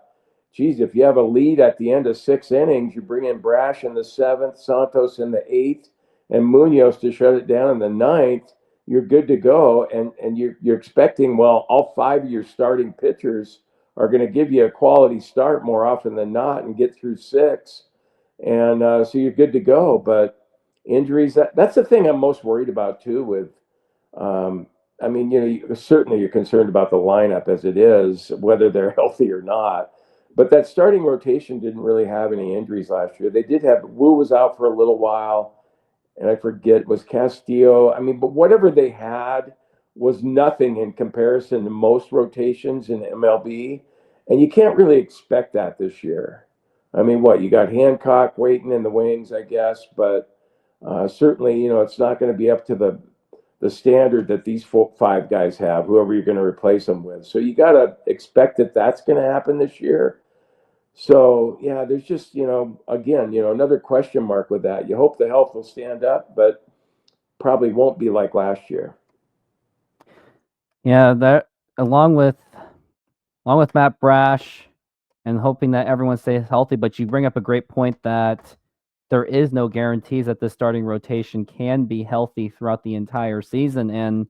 geez, if you have a lead at the end of 6 innings, you bring in Brash in the 7th, Santos in the 8th, and Munoz to shut it down in the 9th, you're good to go. And you're expecting, well, all 5 of your starting pitchers are going to give you a quality start more often than not and get through 6. And so you're good to go. But injuries, that's the thing I'm most worried about too with I mean, certainly you're concerned about the lineup as it is, whether they're healthy or not. But that starting rotation didn't really have any injuries last year. They did have Wu was out for a little while, and I forget was Castillo. I mean, but whatever they had was nothing in comparison to most rotations in MLB, and you can't really expect that this year. I mean, what you got Hancock waiting in the wings, I guess, but certainly, it's not going to be up to the standard that these 5 guys have, whoever you're going to replace them with. So you got to expect that that's going to happen this year. So, yeah, there's just, again, another question mark with that. You hope the health will stand up, but probably won't be like last year. Yeah, that along with Matt Brash and hoping that everyone stays healthy, but you bring up a great point that there is no guarantees that the starting rotation can be healthy throughout the entire season. And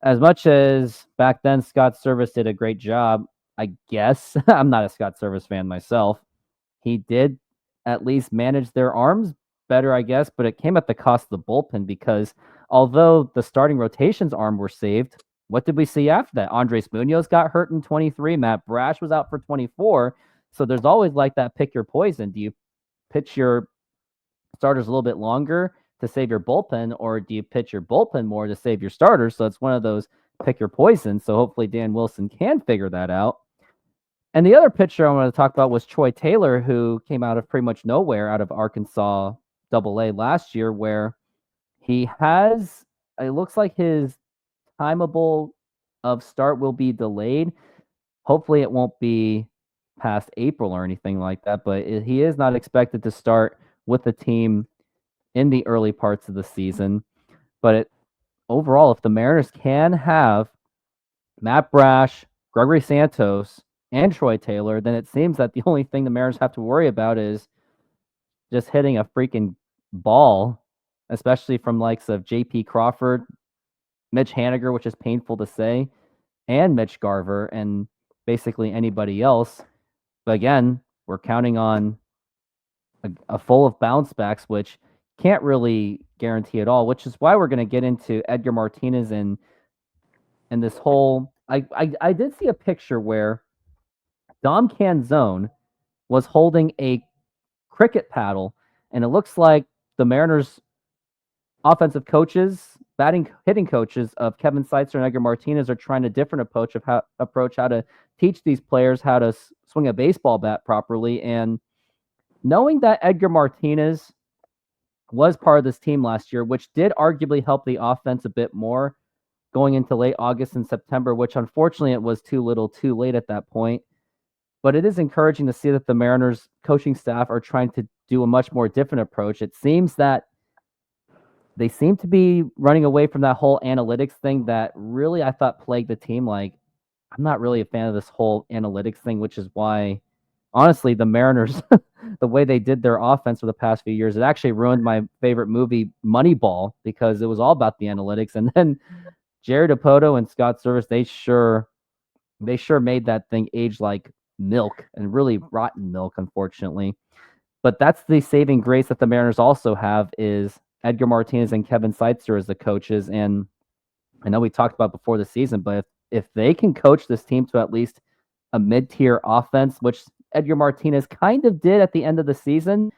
as much as back then Scott Service did a great job, I guess, I'm not a Scott Service fan myself, he did at least manage their arms better, I guess, but it came at the cost of the bullpen because although the starting rotation's arm were saved, what did we see after that? Andres Munoz got hurt in 23. Matt Brash was out for 24. So there's always like that pick your poison. Do you pitch your starters a little bit longer to save your bullpen, or do you pitch your bullpen more to save your starters? So it's one of those pick your poison. So hopefully Dan Wilson can figure that out. And the other pitcher I wanted to talk about was Troy Taylor, who came out of pretty much nowhere out of Arkansas AA last year, where he has, it looks like his timeable of start will be delayed. Hopefully it won't be past April or anything like that, but he is not expected to start with the team in the early parts of the season. But overall, if the Mariners can have Matt Brash, Gregory Santos, and Troy Taylor, then it seems that the only thing the Mariners have to worry about is just hitting a freaking ball, especially from likes of J.P. Crawford, Mitch Haniger, which is painful to say, and Mitch Garver, and basically anybody else. But again, we're counting on a full of bounce backs, which can't really guarantee at all, which is why we're going to get into Edgar Martinez and this whole. I did see a picture where Dom Canzone was holding a cricket paddle, and it looks like the Mariners offensive coaches, hitting coaches of Kevin Seitzer and Edgar Martinez are trying a different approach how to teach these players how to swing a baseball bat properly. And knowing that Edgar Martinez was part of this team last year, which did arguably help the offense a bit more going into late August and September, which unfortunately it was too little too late at that point. But it is encouraging to see that the Mariners coaching staff are trying to do a much more different approach. It seems that they seem to be running away from that whole analytics thing that really I thought plagued the team. Like, I'm not really a fan of this whole analytics thing, which is why, honestly, the Mariners, the way they did their offense for the past few years, it actually ruined my favorite movie, Moneyball, because it was all about the analytics. And then Jerry Dipoto and Scott Service, they sure made that thing age like milk, and really rotten milk, unfortunately. But that's the saving grace that the Mariners also have is Edgar Martinez and Kevin Seitzer as the coaches. And I know we talked about before the season, but if they can coach this team to at least a mid-tier offense, which Edgar Martinez kind of did at the end of the season,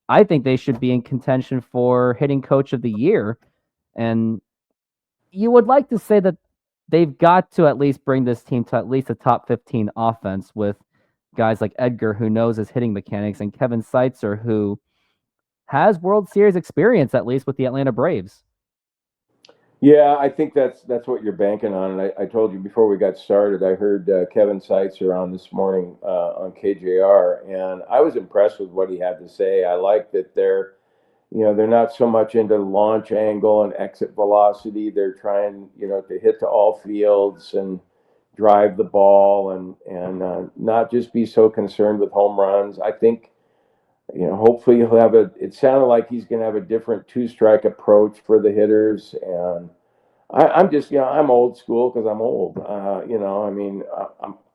I think they should be in contention for hitting coach of the year. And you would like to say that they've got to at least bring this team to at least a top 15 offense with guys like Edgar, who knows his hitting mechanics, and Kevin Seitzer, who has World Series experience, at least with the Atlanta Braves. Yeah, I think that's what you're banking on. And I told you before we got started, I heard Kevin Seitzer on this morning on KJR, and I was impressed with what he had to say. I like that they're they're not so much into launch angle and exit velocity. They're trying, to hit to all fields and drive the ball and not just be so concerned with home runs. I think, hopefully he'll have it sounded like he's going to have a different two-strike approach for the hitters. And I'm just, I'm old school because I'm old. I mean,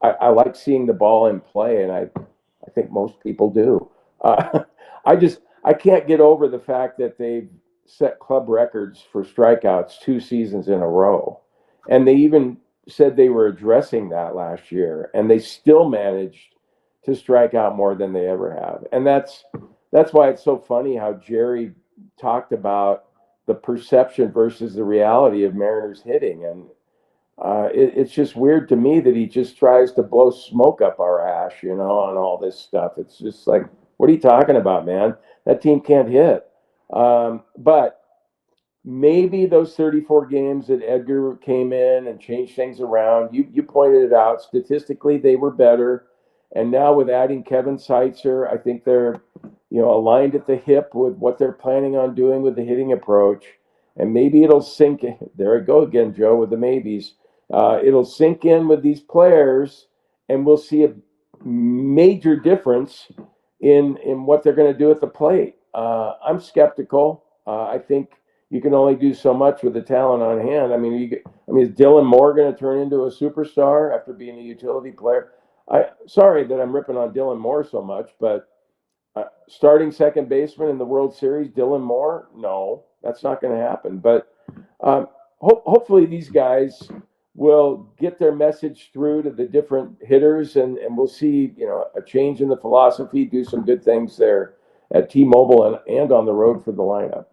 I like seeing the ball in play, and I think most people do. Uh, I can't get over the fact that they've set club records for strikeouts 2 seasons in a row, and they even said they were addressing that last year, and they still managed to strike out more than they ever have. And that's why it's so funny how Jerry talked about the perception versus the reality of Mariners hitting. And it's just weird to me that he just tries to blow smoke up our ass, on all this stuff. It's just like, what are you talking about, man? That team can't hit. But maybe those 34 games that Edgar came in and changed things around, you pointed it out, statistically they were better. And now with adding Kevin Seitzer, I think they're, aligned at the hip with what they're planning on doing with the hitting approach. And maybe it'll sink in. There I go again, Joe, with the maybes. It'll sink in with these players, and we'll see a major difference in what they're going to do at the plate. I'm skeptical. I think you can only do so much with the talent on hand. I mean, is Dylan Moore going to turn into a superstar after being a utility player? Sorry that I'm ripping on Dylan Moore so much, but starting second baseman in the World Series, Dylan Moore, no, that's not going to happen. But hopefully these guys will get their message through to the different hitters, and we'll see, a change in the philosophy, do some good things there at T-Mobile and on the road for the lineup.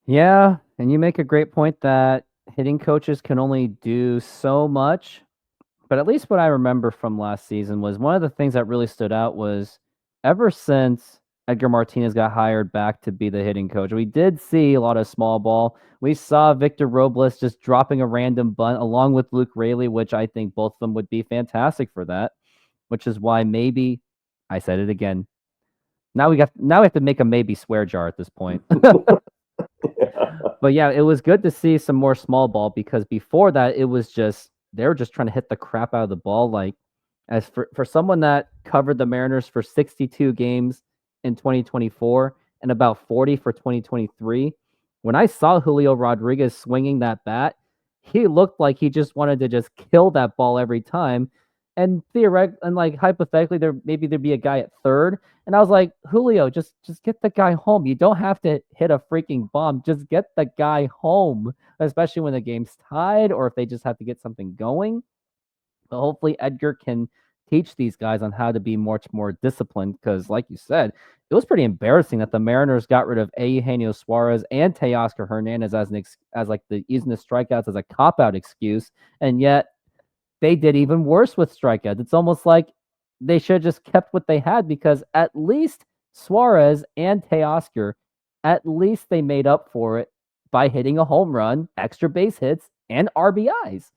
Yeah, and you make a great point that hitting coaches can only do so much. But at least what I remember from last season was one of the things that really stood out was ever since Edgar Martinez got hired back to be the hitting coach, we did see a lot of small ball. We saw Victor Robles just dropping a random bunt along with Luke Raley, which I think both of them would be fantastic for that, which is why maybe I said it again. Now we have to make a maybe swear jar at this point. But yeah, it was good to see some more small ball because before that it was just they were just trying to hit the crap out of the ball. Like as for someone that covered the Mariners for 62 games in 2024 and about 40 for 2023, when I saw Julio Rodriguez swinging that bat, he looked like he just wanted to just kill that ball every time. And hypothetically, there'd be a guy at third, and I was like, Julio, just get the guy home. You don't have to hit a freaking bomb. Just get the guy home, especially when the game's tied or if they just have to get something going. But hopefully Edgar can teach these guys on how to be much more disciplined because, like you said, it was pretty embarrassing that the Mariners got rid of Eugenio Suarez and Teoscar Hernandez as using the strikeouts as a cop-out excuse, and yet they did even worse with strikeouts. It's almost like they should have just kept what they had because at least Suarez and Teoscar, at least they made up for it by hitting a home run, extra base hits, and RBIs.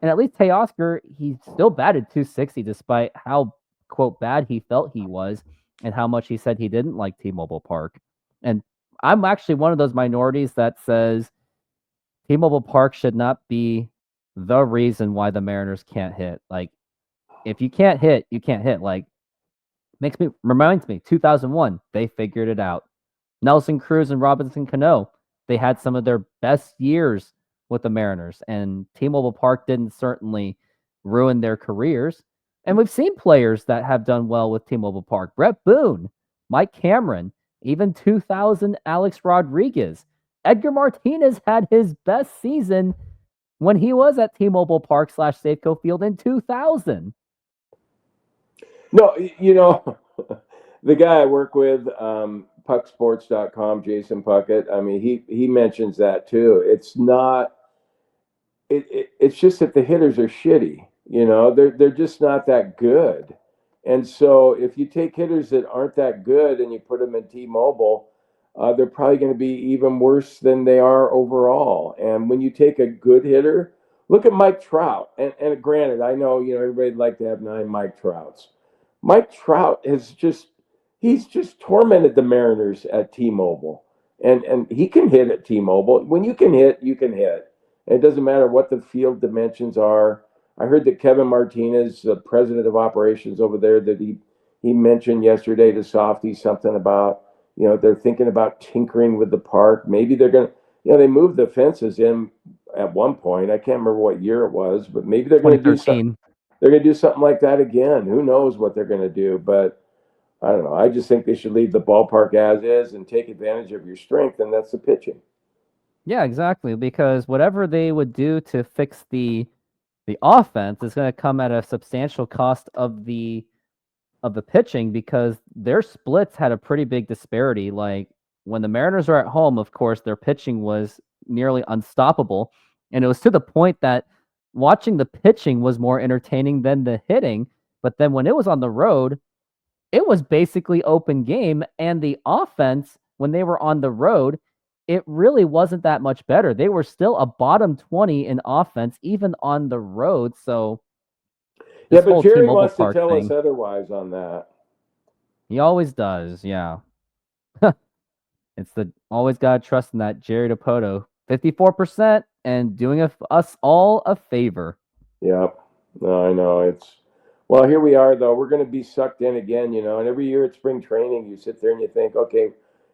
And at least Teoscar, he still batted 260 despite how, quote, bad he felt he was and how much he said he didn't like T-Mobile Park. And I'm actually one of those minorities that says T-Mobile Park should not be the reason why the Mariners can't hit. Like, if you can't hit, you can't hit. Like, reminds me, 2001, they figured it out. Nelson Cruz and Robinson Cano, they had some of their best years with the Mariners, and T-Mobile Park didn't certainly ruin their careers. And we've seen players that have done well with T-Mobile Park. Brett Boone, Mike Cameron, even 2000 Alex Rodriguez. Edgar Martinez had his best season when he was at T-Mobile Park / Safeco Field in 2000. No, the guy I work with, pucksports.com, Jason Puckett, I mean, he mentions that too. It's not, it's just that the hitters are shitty. They're just not that good. And so if you take hitters that aren't that good and you put them in T-Mobile, they're probably going to be even worse than they are overall. And when you take a good hitter, look at Mike Trout. And granted, I know, everybody'd like to have 9 Mike Trouts. Mike Trout has just, he's just tormented the Mariners at T-Mobile. And he can hit at T-Mobile. When you can hit, you can hit. And it doesn't matter what the field dimensions are. I heard that Kevin Martinez, the president of operations over there, that he mentioned yesterday to Softy something about, they're thinking about tinkering with the park. Maybe they're going to, they moved the fences in at one point. I can't remember what year it was, but maybe they're going to do something. 2013. They're going to do something like that again. Who knows what they're going to do? But I don't know. I just think they should leave the ballpark as is and take advantage of your strength, and that's the pitching. Yeah, exactly. Because whatever they would do to fix the offense is going to come at a substantial cost of the pitching, because their splits had a pretty big disparity. Like when the Mariners are at home, of course, their pitching was nearly unstoppable, and it was to the point that watching the pitching was more entertaining than the hitting. But then when it was on the road, it was basically open game, and the offense, when they were on the road, it really wasn't that much better. They were still a bottom 20 in offense, even on the road. So Yeah, this but whole Jerry T-Mobile wants to Park tell us thing, otherwise on that. he always does. Yeah. It's the always got to trust in that Jerry DePoto. 54% and doing us all a favor. Yep. No, I know. Well, here we are, though. We're going to be sucked in again, and every year at spring training, you sit there and you think, okay,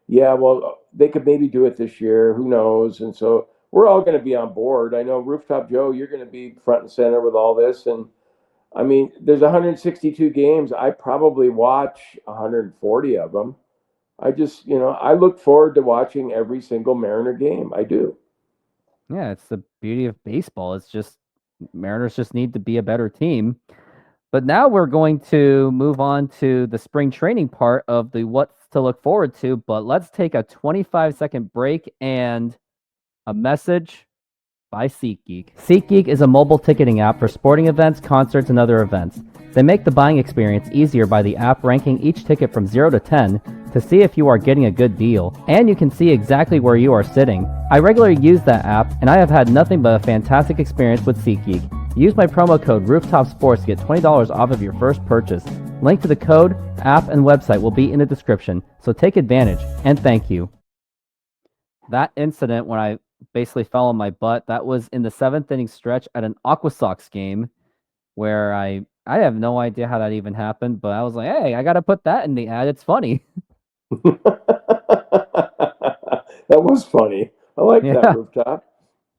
yeah, well, they could maybe do it this year. Who knows? And so we're all going to be on board. I know, Rooftop Joe, you're going to be front and center with all this. And I mean, there's 162 games. I probably watch 140 of them. I just, I look forward to watching every single Mariner game. I do. Yeah, it's the beauty of baseball. It's just Mariners just need to be a better team. But now we're going to move on to the spring training part of the what's to look forward to. But let's take a 25-second break and a message by SeatGeek. SeatGeek is a mobile ticketing app for sporting events, concerts, and other events. They make the buying experience easier by the app ranking each ticket from 0 to 10 to see if you are getting a good deal, and you can see exactly where you are sitting. I regularly use that app, and I have had nothing but a fantastic experience with SeatGeek. Use my promo code RooftopSports to get $20 off of your first purchase. Link to the code, app, and website will be in the description, so take advantage, and thank you. That incident when I basically fell on my butt, that was in the 7th inning stretch at an Aqua Sox game, where I have no idea how that even happened, but I was like, hey, I got to put that in the ad. It's funny. That was funny. I like Yeah. that, Rooftop.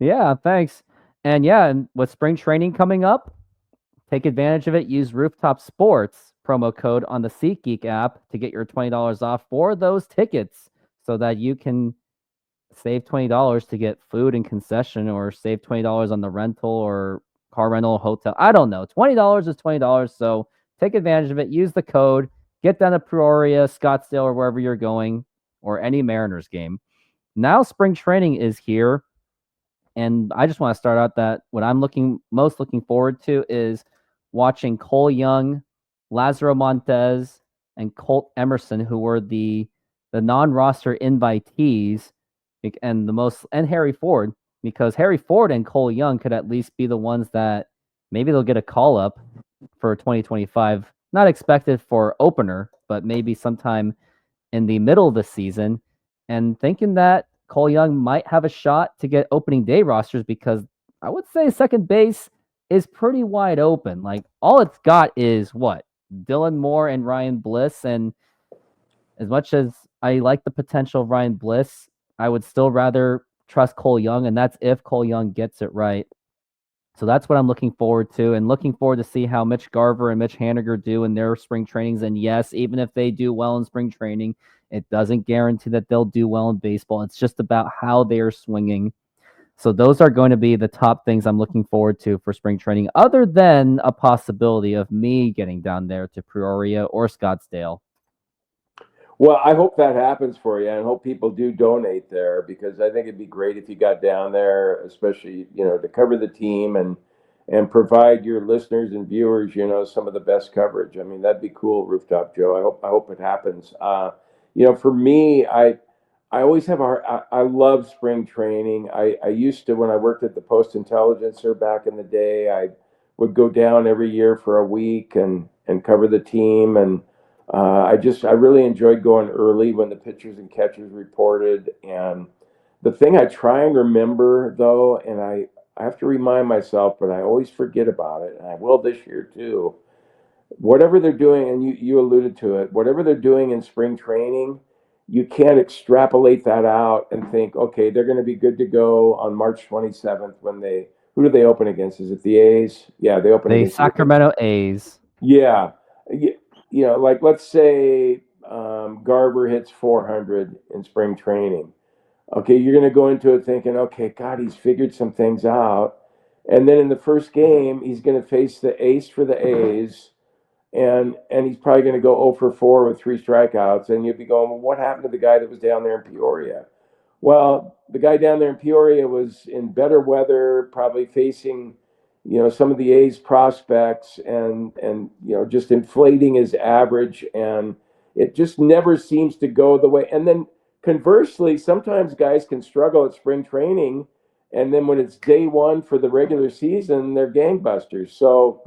Yeah, thanks. And yeah, and with spring training coming up, take advantage of it. Use Rooftop Sports promo code on the SeatGeek app to get your $20 off for those tickets, so that you can save $20 to get food and concession, or save $20 on the rental or car rental, hotel. I don't know. $20 is $20. So take advantage of it. Use the code. Get down to Peoria, Scottsdale, or wherever you're going, or any Mariners game. Now spring training is here. And I just want to start out that what I'm most looking forward to is watching Cole Young, Lazaro Montez, and Colt Emerson, who were the non-roster invitees, and Harry Ford, because Harry Ford and Cole Young could at least be the ones that maybe they'll get a call up for 2025. Not expected for opener, but maybe sometime in the middle of the season. And thinking that Cole Young might have a shot to get opening day rosters, because I would say second base is pretty wide open. Like, all it's got is what? Dylan Moore and Ryan Bliss. And as much as I like the potential of Ryan Bliss, I would still rather trust Cole Young, and that's if Cole Young gets it right. So that's what I'm looking forward to, and looking forward to see how Mitch Garver and Mitch Haniger do in their spring trainings. And yes, even if they do well in spring training, it doesn't guarantee that they'll do well in baseball. It's just about how they are swinging. So those are going to be the top things I'm looking forward to for spring training, other than a possibility of me getting down there to Peoria or Scottsdale. Well, I hope that happens for you, and I hope people do donate there, because I think it'd be great if you got down there, especially, to cover the team and provide your listeners and viewers, some of the best coverage. I mean, that'd be cool, Rooftop Joe. I hope it happens. For me, I always have I love spring training. I used to, when I worked at the Post Intelligencer back in the day, I would go down every year for a week and cover the team. And I really enjoyed going early when the pitchers and catchers reported. And the thing I try and remember, though, and I have to remind myself, but I always forget about it, and I will this year too. Whatever they're doing, and you alluded to it, whatever they're doing in spring training, you can't extrapolate that out and think, okay, they're going to be good to go on March 27th when who do they open against? Is it the A's? Yeah, they open The against the A's. Sacramento A's. Yeah. Like let's say Garver hits 400 in spring training. Okay, you're going to go into it thinking, okay, God, he's figured some things out. And then in the first game, he's going to face the ace for the A's, and he's probably going to go 0 for 4 with 3 strikeouts. And you'd be going, well, what happened to the guy that was down there in Peoria? Well, the guy down there in Peoria was in better weather, probably facing, some of the A's prospects, and just inflating his average, and it just never seems to go the way. And then conversely, sometimes guys can struggle at spring training, and then when it's day one for the regular season, they're gangbusters. So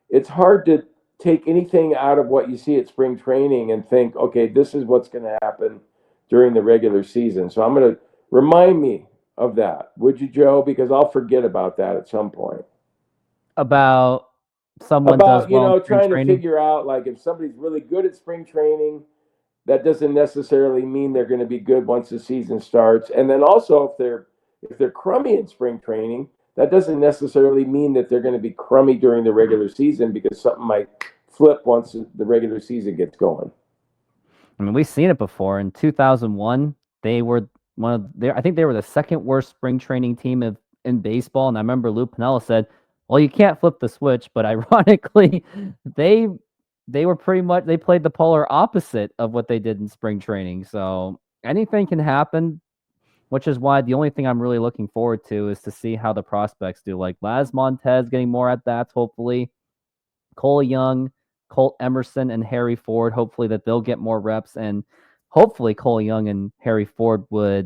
it's hard to take anything out of what you see at spring training and think, okay, this is what's going to happen during the regular season. So I'm going to remind me of that, would you, Joe? Because I'll forget about that at some point. About someone does well in spring trying training? to figure out, like, if somebody's really good at spring training, that doesn't necessarily mean they're going to be good once the season starts. And then also, if they're crummy in spring training, that doesn't necessarily mean that they're going to be crummy during the regular season, because something might flip once the regular season gets going. I mean, we've seen it before. In 2001, they were I think they were the second worst spring training team in baseball. And I remember Lou Piniella said, well, you can't flip the switch. But ironically, they were they played the polar opposite of what they did in spring training. So anything can happen, which is why the only thing I'm really looking forward to is to see how the prospects do. Like Laz Montez getting more at bats, hopefully. Cole Young, Colt Emerson, and Harry Ford, hopefully that they'll get more reps, and hopefully Cole Young and Harry Ford will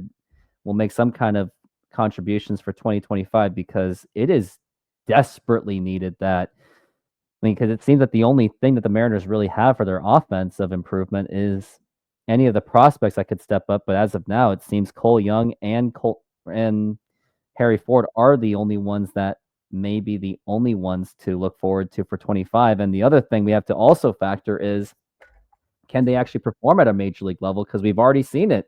make some kind of contributions for 2025, because it is desperately needed. Because it seems that the only thing that the Mariners really have for their offense of improvement is any of the prospects that could step up. But as of now, it seems Cole Young and Harry Ford are the only ones that may be the only ones to look forward to for 25. And the other thing we have to also factor is, can they actually perform at a major league level? Because we've already seen it.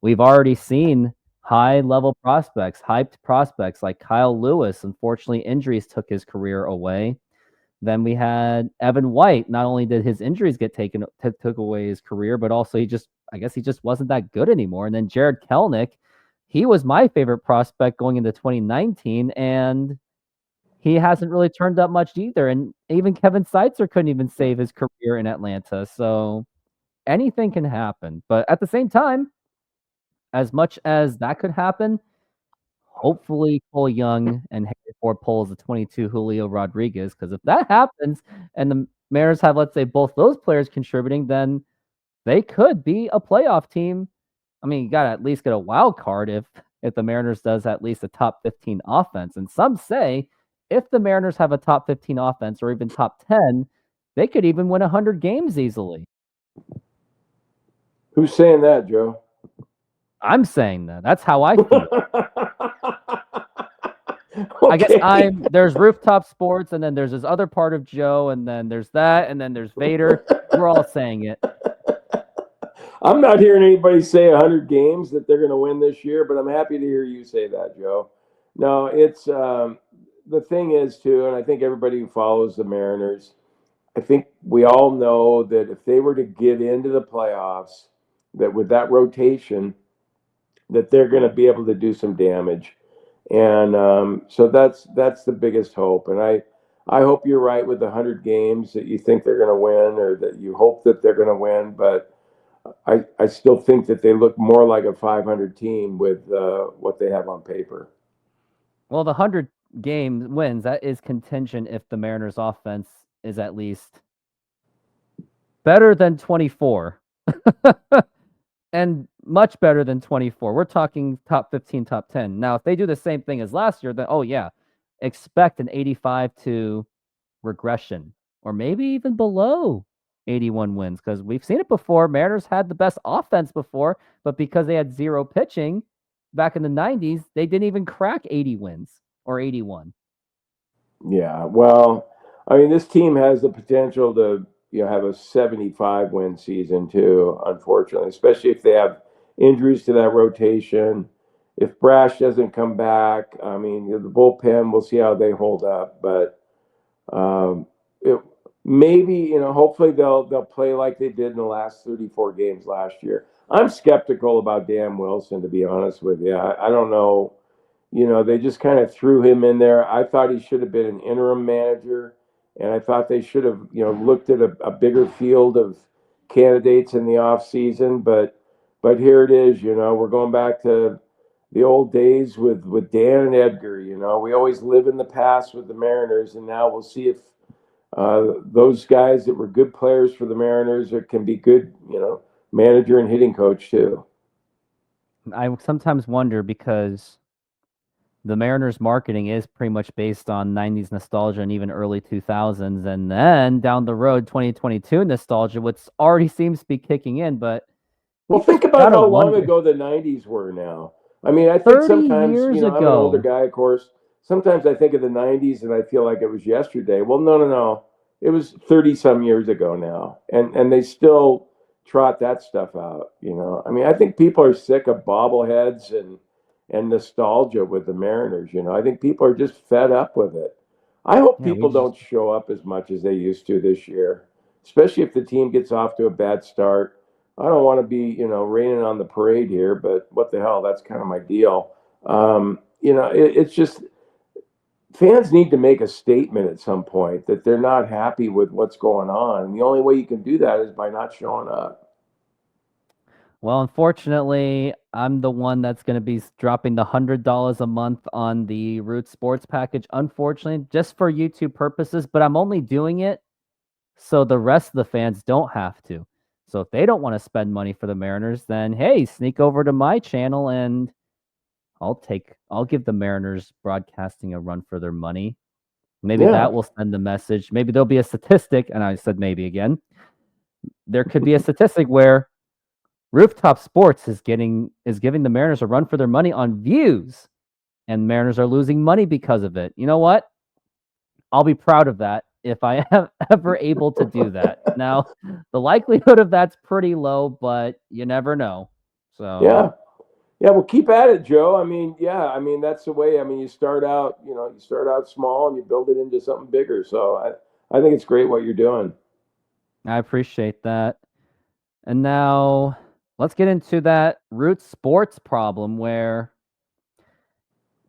We've already seen high-level prospects, hyped prospects like Kyle Lewis. Unfortunately, injuries took his career away. Then we had Evan White. Not only did his injuries get took away his career, but also he just wasn't that good anymore. And then Jared Kelenic, he was my favorite prospect going into 2019, and he hasn't really turned up much either. And even Kevin Seitzer couldn't even save his career in Atlanta. So anything can happen. But at the same time, as much as that could happen, hopefully Cole Young and Harry Ford pulls the 22 Julio Rodriguez, because if that happens and the Mariners have, let's say, both those players contributing, then they could be a playoff team. I mean, you got to at least get a wild card if the Mariners does at least a top 15 offense. And some say if the Mariners have a top 15 offense or even top 10, they could even win 100 games easily. Who's saying that, Joe? I'm saying that. That's how I feel. Okay. I guess there's Rooftop Sports, and then there's this other part of Joe, and then there's that, and then there's Vader. We're all saying it. I'm not hearing anybody say 100 games that they're going to win this year, but I'm happy to hear you say that, Joe. No, it's the thing is, too, and I think everybody who follows the Mariners, I think we all know that if they were to get into the playoffs, that with that rotation, that they're going to be able to do some damage. And so that's the biggest hope. And I hope you're right with the 100 games that you think they're going to win, or that you hope that they're going to win. But I still think that they look more like a 500 team with what they have on paper. Well, the 100 game wins, that is contingent if the Mariners offense is at least better than 24. And much better than 24. We're talking top 15, top 10. Now, if they do the same thing as last year, then, oh, yeah, expect an 85 to regression, or maybe even below 81 wins, because we've seen it before. Mariners had the best offense before, but because they had zero pitching back in the 90s, they didn't even crack 80 wins or 81. Yeah, well, I mean, this team has the potential to, have a 75 win season too, unfortunately, especially if they have injuries to that rotation. If Brash doesn't come back, I mean, the bullpen, we'll see how they hold up, but um, it, maybe, hopefully they'll play like they did in the last 34 games last year. I'm skeptical about Dan Wilson, to be honest with you. I don't know. They just kind of threw him in there. I thought he should have been an interim manager, and I thought they should have, looked at a bigger field of candidates in the off season. But here it is. We're going back to the old days with Dan and Edgar. We always live in the past with the Mariners, and now we'll see if those guys that were good players for the Mariners can be good, manager and hitting coach too. I sometimes wonder, because the Mariners marketing is pretty much based on 90s nostalgia and even early 2000s. And then down the road, 2022 nostalgia, which already seems to be kicking in. But Well, think about how long ago the 90s were now. I mean, I think 30 sometimes, years I'm an older ago. guy, of course. Sometimes I think of the 90s and I feel like it was yesterday. Well, no. It was 30 some years ago now. And they still trot that stuff out. I mean, I think people are sick of bobbleheads and nostalgia with the Mariners. I think people are just fed up with it. I hope Yeah, people don't show up as much as they used to this year, especially if the team gets off to a bad start. I don't want to be, raining on the parade here, but what the hell? That's kind of my deal. It's just fans need to make a statement at some point that they're not happy with what's going on. And the only way you can do that is by not showing up. Well, unfortunately, I'm the one that's going to be dropping the $100 a month on the Root Sports package, unfortunately, just for YouTube purposes, but I'm only doing it so the rest of the fans don't have to. So if they don't want to spend money for the Mariners, then hey, sneak over to my channel and I'll give the Mariners broadcasting a run for their money. Maybe that will send the message. Maybe there'll be a statistic, and I said maybe again. There could be a statistic where Rooftop Sports is giving the Mariners a run for their money on views, and Mariners are losing money because of it. You know what? I'll be proud of that if I am ever able to do that. Now, the likelihood of that's pretty low, but you never know. So yeah. Well, keep at it, Joe. I mean, that's the way. I mean, you start out small and you build it into something bigger. So I think it's great what you're doing. I appreciate that. And now let's get into that Root Sports problem,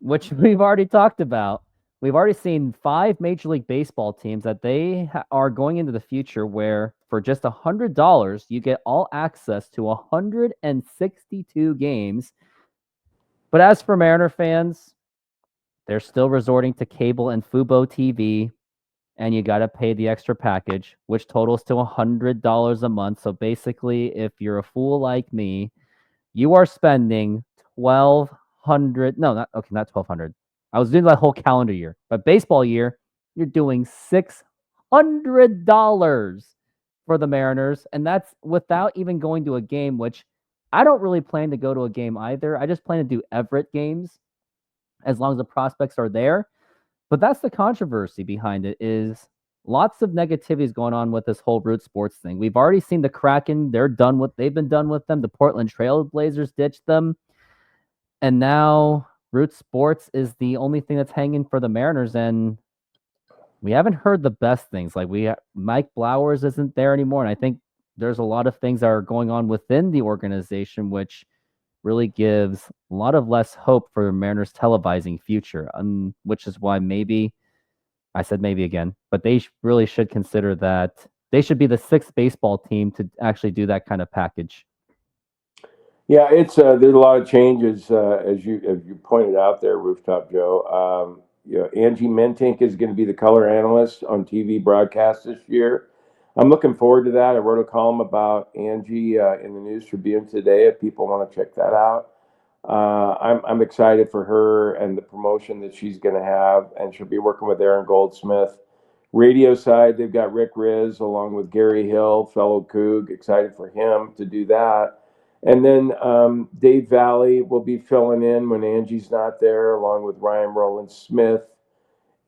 which we've already talked about. We've already seen 5 Major League Baseball teams that they are going into the future where for just $100, you get all access to 162 games. But as for Mariner fans, they're still resorting to cable and Fubo TV, and you got to pay the extra package, which totals to $100 a month. So basically, if you're a fool like me, you are spending 1,200. No, not 1,200. I was doing that whole calendar year, but baseball year, you're doing $600 for the Mariners, and that's without even going to a game, which I don't really plan to go to a game either. I just plan to do Everett games as long as the prospects are there. But that's the controversy behind it, is lots of negativity is going on with this whole Root Sports thing. We've already seen the Kraken. They've been done with them. The Portland Trail Blazers ditched them. And now Root Sports is the only thing that's hanging for the Mariners. And we haven't heard the best things. Like Mike Blowers isn't there anymore. And I think there's a lot of things that are going on within the organization, which really gives a lot of less hope for the Mariners' televising future, which is why maybe, I said maybe again, but they really should consider that they should be the 6th baseball team to actually do that kind of package. Yeah, it's there's a lot of changes as you pointed out there, Rooftop Joe. Angie Mentink is going to be the color analyst on TV broadcast this year. I'm looking forward to that. I wrote a column about Angie in the News Tribune today. If people want to check that out, I'm excited for her and the promotion that she's going to have, and she'll be working with Aaron Goldsmith, radio side, they've got Rick Riz along with Gary Hill, fellow Coug. Excited for him to do that. And then Dave Valley will be filling in when Angie's not there, along with Ryan Rowland Smith.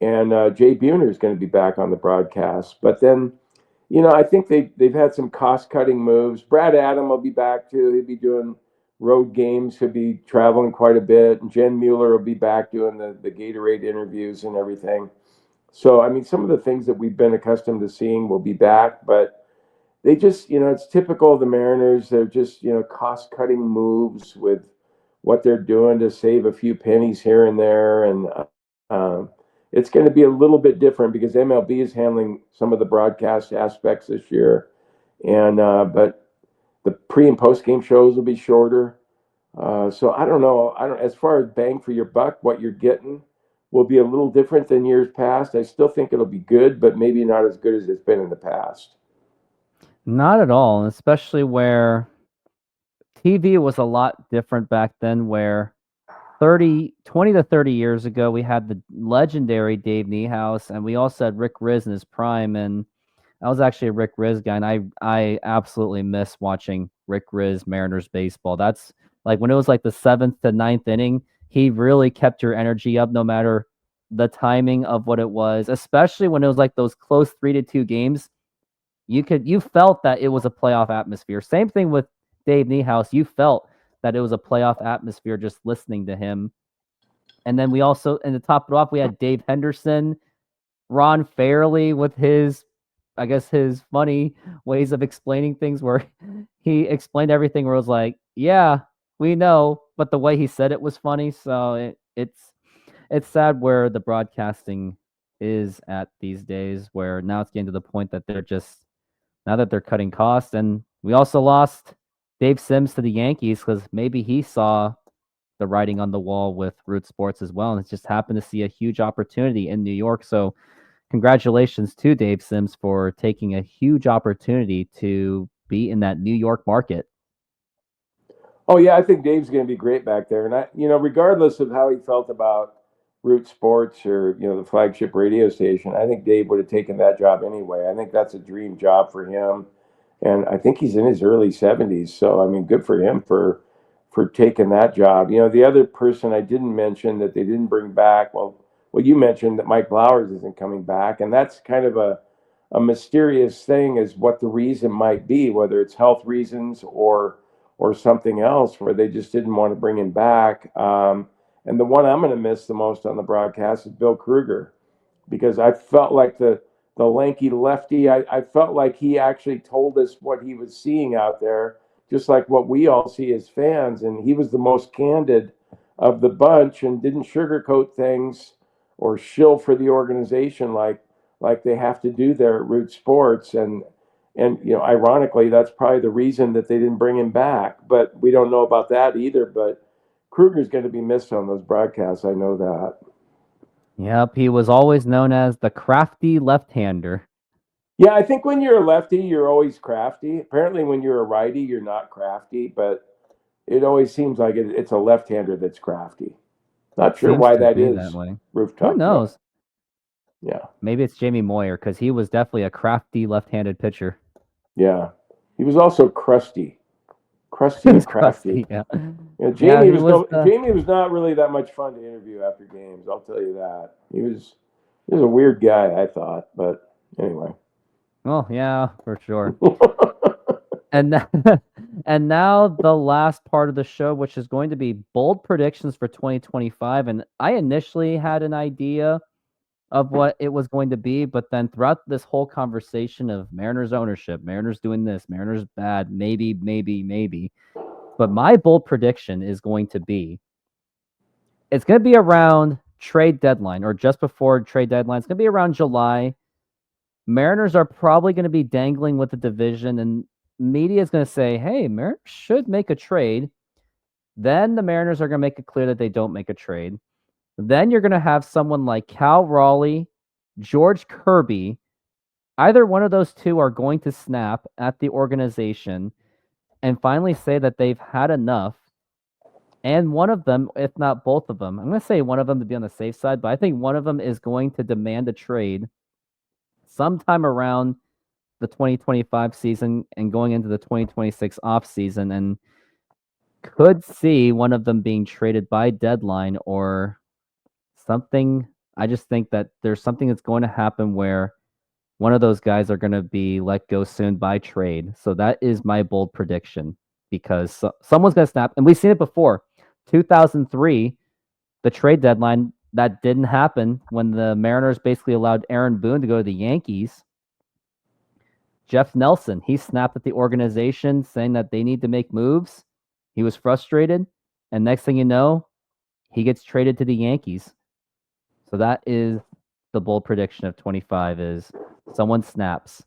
And Jay Buhner is going to be back on the broadcast. But then, I think they've had some cost-cutting moves. Brad Adam will be back, too. He'll be doing road games. He'll be traveling quite a bit. And Jen Mueller will be back doing the Gatorade interviews and everything. So, I mean, some of the things that we've been accustomed to seeing will be back, but they just, it's typical of the Mariners. They're just, cost-cutting moves with what they're doing to save a few pennies here and there. And it's going to be a little bit different because MLB is handling some of the broadcast aspects this year. And but the pre and post game shows will be shorter. So I don't know. As far as bang for your buck, what you're getting will be a little different than years past. I still think it'll be good, but maybe not as good as it's been in the past. Not at all, especially where TV was a lot different back then, where 20 to 30 years ago, we had the legendary Dave Niehaus, and we also had Rick Riz in his prime, and I was actually a Rick Riz guy, and I absolutely miss watching Rick Riz Mariners baseball. That's like when it was like the 7th to 9th inning, he really kept your energy up no matter the timing of what it was, especially when it was like those close 3-2 games. You felt that it was a playoff atmosphere. Same thing with Dave Niehaus. You felt that it was a playoff atmosphere just listening to him. And then we also, and to top it off, we had Dave Henderson, Ron Fairley with his, I guess, his funny ways of explaining things, where he explained everything where it was like, yeah, we know, but the way he said it was funny. So it's sad where the broadcasting is at these days, where now it's getting to the point that they're just, now that they're cutting costs. And we also lost Dave Sims to the Yankees because maybe he saw the writing on the wall with Root Sports as well, and just happened to see a huge opportunity in New York. So congratulations to Dave Sims for taking a huge opportunity to be in that New York market. Oh yeah, I think Dave's going to be great back there, and regardless of how he felt about Root Sports or the flagship radio station, I think Dave would have taken that job anyway. I think that's a dream job for him, and I think he's in his early 70s. So I mean, good for him for taking that job. The other person I didn't mention that they didn't bring back. Well, you mentioned that Mike Blowers isn't coming back, and that's kind of a mysterious thing as what the reason might be, whether it's health reasons or something else where they just didn't want to bring him back. And the one I'm going to miss the most on the broadcast is Bill Kruger, because I felt like the lanky lefty. I felt like he actually told us what he was seeing out there, just like what we all see as fans. And he was the most candid of the bunch and didn't sugarcoat things or shill for the organization like they have to do there at Root Sports. And ironically, that's probably the reason that they didn't bring him back. But we don't know about that either. But Kruger's going to be missed on those broadcasts. I know that. Yep, he was always known as the crafty left-hander. Yeah, I think when you're a lefty, you're always crafty. Apparently, when you're a righty, you're not crafty. But it always seems like it's a left-hander that's crafty. Not sure Seems why to that be is. that way. Rooftop. Who knows? Yeah. Maybe it's Jamie Moyer, because he was definitely a crafty left-handed pitcher. Yeah. He was also crusty. Crusty and crafty. Crusty, yeah. Jamie Yeah, Jamie was not really that much fun to interview after games. I'll tell you that. He was a weird guy, I thought. But anyway. Well, yeah, for sure. and now the last part of the show, which is going to be bold predictions for 2025. And I initially had an idea of what it was going to be, but then throughout this whole conversation of Mariners ownership, Mariners doing this, Mariners bad, maybe. But my bold prediction is going to be, it's going to be around trade deadline or just before trade deadline. It's going to be around July. Mariners are probably going to be dangling with the division, and media is going to say, hey, Mariners should make a trade. Then the Mariners are going to make it clear that they don't make a trade. Then you're going to have someone like Cal Raleigh, George Kirby. Either one of those two are going to snap at the organization and finally say that they've had enough. And one of them, if not both of them, I'm going to say one of them to be on the safe side, but I think one of them is going to demand a trade. sometime around the 2025 season and going into the 2026 offseason, and could see one of them being traded by deadline or something. I just think that there's something that's going to happen where one of those guys are going to be let go soon by trade. So that is my bold prediction, because someone's going to snap. And we've seen it before. 2003, the trade deadline, that didn't happen when the Mariners basically allowed Aaron Boone to go to the Yankees. Jeff Nelson, he snapped at the organization saying that they need to make moves. He was frustrated. And next thing you know, he gets traded to the Yankees. So that is the bold prediction of 25, is someone snaps.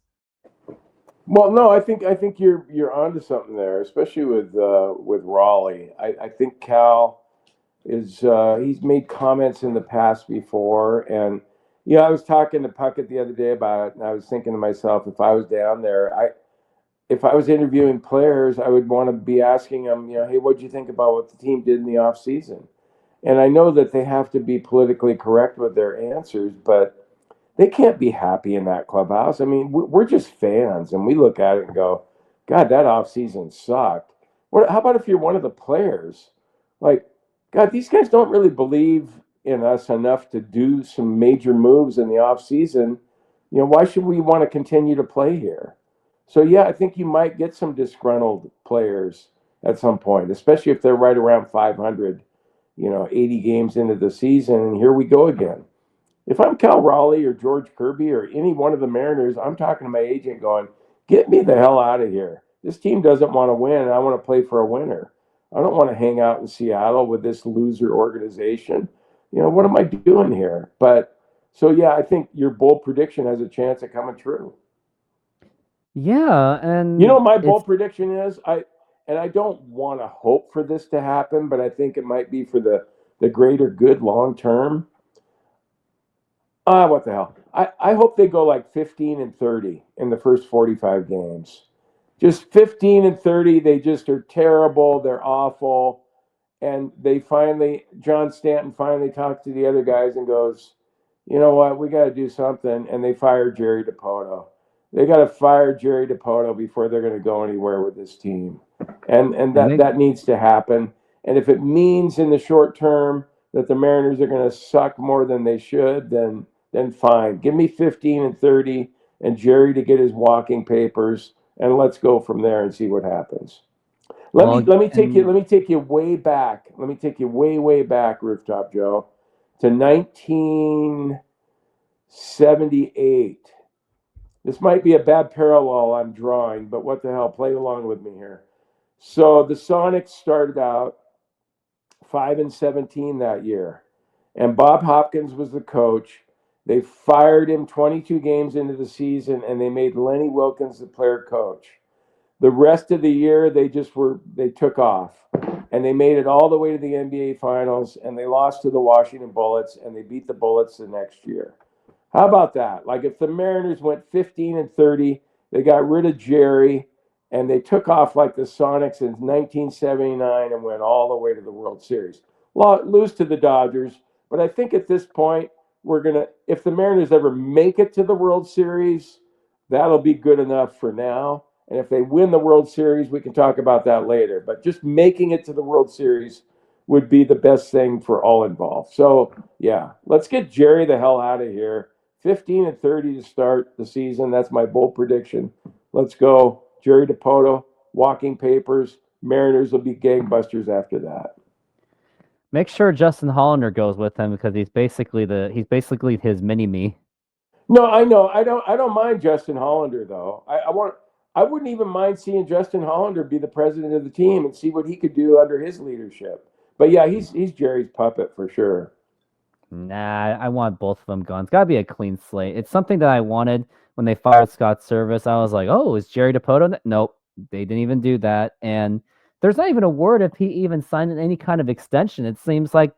Well, no, I think you're onto something there, especially with Raleigh. I think Cal is he's made comments in the past before, and I was talking to Puckett the other day about it, and I was thinking to myself, if I was down there, if I was interviewing players, I would want to be asking them, hey, what'd you think about what the team did in the off season? And I know that they have to be politically correct with their answers, but they can't be happy in that clubhouse. I mean, we're just fans, and we look at it and go, God, that offseason sucked. How about if you're one of the players? Like, God, these guys don't really believe in us enough to do some major moves in the offseason. Why should we want to continue to play here? So, yeah, I think you might get some disgruntled players at some point, especially if they're right around 500, 80 games into the season, and here we go again. If I'm Cal Raleigh or George Kirby or any one of the Mariners, I'm talking to my agent going, get me the hell out of here. This team doesn't want to win, and I want to play for a winner. I don't want to hang out in Seattle with this loser organization. What am I doing here? But so, yeah, I think your bold prediction has a chance of coming true. Yeah, and my bold prediction is I don't want to hope for this to happen, but I think it might be for the greater good long term. What the hell? I hope they go like 15-30 in the first 45 games. Just 15-30. They just are terrible. They're awful. And John Stanton finally talks to the other guys and goes, you know what? We got to do something. And they fire Jerry DiPoto. They got to fire Jerry DiPoto before they're going to go anywhere with this team. And that needs to happen. And if it means in the short term that the Mariners are going to suck more than they should, then fine. Give me 15-30 and Jerry to get his walking papers, and let's go from there and see what happens. Let me take you way back. Let me take you way back, Rooftop Joe, to 1978. This might be a bad parallel I'm drawing, but what the hell? Play along with me here. So the Sonics started out 5-17 that year, and Bob Hopkins was the coach. They fired him 22 games into the season, and they made Lenny Wilkens the player coach. The rest of the year, they took off, and they made it all the way to the NBA Finals, and they lost to the Washington Bullets, and they beat the Bullets the next year. How about that? Like, if the Mariners went 15-30, they got rid of Jerry, and they took off like the Sonics in 1979 and went all the way to the World Series. Lose to the Dodgers, but I think at this point, if the Mariners ever make it to the World Series, that'll be good enough for now. And if they win the World Series, we can talk about that later. But just making it to the World Series would be the best thing for all involved. So, yeah, let's get Jerry the hell out of here. 15-30 to start the season. That's my bold prediction. Let's go. Jerry DiPoto, walking papers. Mariners will be gangbusters after that. Make sure Justin Hollander goes with him, because he's basically his mini-me. No, I know. I don't mind Justin Hollander though. I wouldn't even mind seeing Justin Hollander be the president of the team and see what he could do under his leadership. But yeah, he's Jerry's puppet for sure. Nah, I want both of them gone. It's got to be a clean slate. It's something that I wanted when they fired Scott Service. I was like, oh, is Jerry DiPoto? Nope, they didn't even do that. And there's not even a word if he even signed any kind of extension. It seems like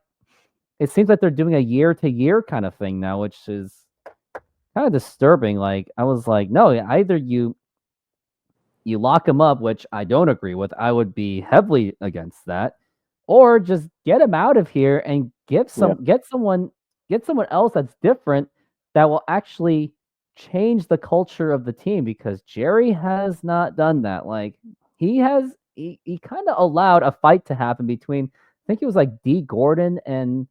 they're doing a year-to-year kind of thing now, which is kind of disturbing. Like, I was like, no, either you lock him up, which I don't agree with. I would be heavily against that. Or just get him out of here and get someone else that's different, that will actually change the culture of the team because Jerry has not done that. Like he kind of allowed a fight to happen between, I think it was like D Gordon and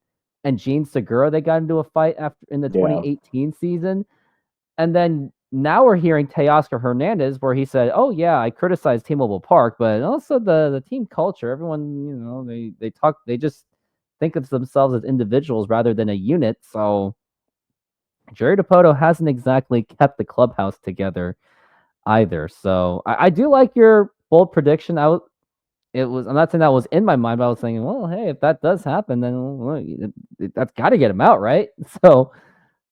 Gene Segura. They got into a fight in the 2018 season. And then now we're hearing Teoscar Hernandez where he said, "Oh yeah, I criticized T-Mobile Park, but also the team culture. Everyone, they just think of themselves as individuals rather than a unit." So Jerry DiPoto hasn't exactly kept the clubhouse together either. So I do like your bold prediction. I'm not saying that was in my mind, but I was thinking, well, hey, if that does happen, then that's got to get him out, right? So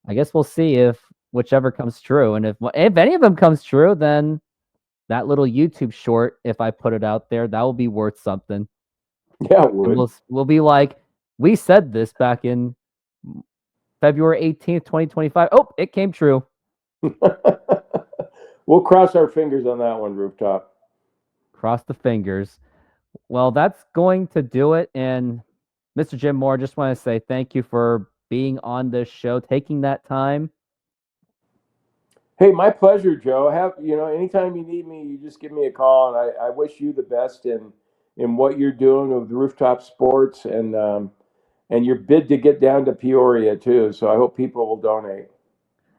I guess we'll see if whichever comes true, and if any of them comes true, then that little YouTube short, if I put it out there, that will be worth something. Yeah, it would. And we'll be like, we said this back in February 18th, 2025. Oh, it came true. We'll cross our fingers on that one, Rooftop. Cross the fingers. Well, that's going to do it. And Mr. Jim Moore, just want to say thank you for being on this show, taking that time. Hey, my pleasure, Joe. Anytime you need me, you just give me a call, and I wish you the best in what you're doing with Rooftop Sports and your bid to get down to Peoria too. So I hope people will donate.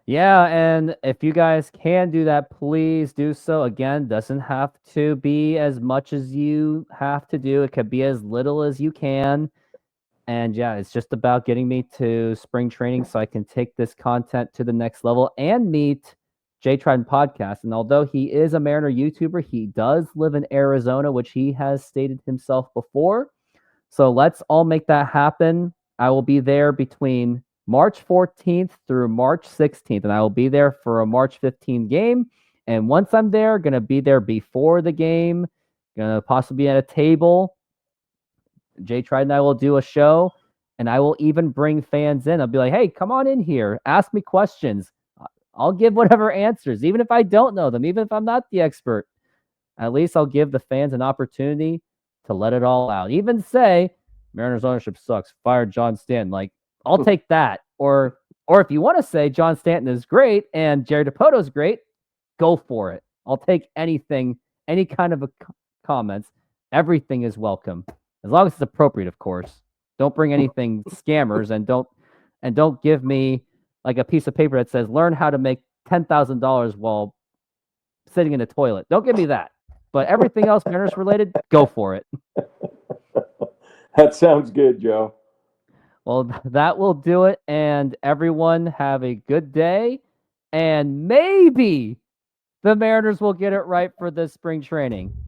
Yeah, and if you guys can do that, please do so. Again, doesn't have to be as much as you have to do. It could be as little as you can. And yeah, it's just about getting me to spring training so I can take this content to the next level and meet Jay Trident Podcast. And although he is a Mariner YouTuber, he does live in Arizona, which he has stated himself before. So let's all make that happen. I will be there between March 14th through March 16th, and I will be there for a March 15th game. And once I'm there, going to be there before the game, going to possibly be at a table. Jay Trident and I will do a show, and I will even bring fans in. I'll be like, hey, come on in here. Ask me questions. I'll give whatever answers, even if I don't know them, even if I'm not the expert. At least I'll give the fans an opportunity to let it all out. Even say, Mariners ownership sucks. Fire John Stanton. Like, I'll take that. Or if you want to say John Stanton is great and Jerry DiPoto is great, go for it. I'll take anything, any kind of comments. Everything is welcome. As long as it's appropriate, of course. Don't bring anything scammers, and don't give me like a piece of paper that says learn how to make $10,000 while sitting in the toilet. Don't give me that. But everything else Mariners related, go for it. That sounds good, Joe. Well, that will do it. And everyone have a good day. And maybe the Mariners will get it right for this spring training.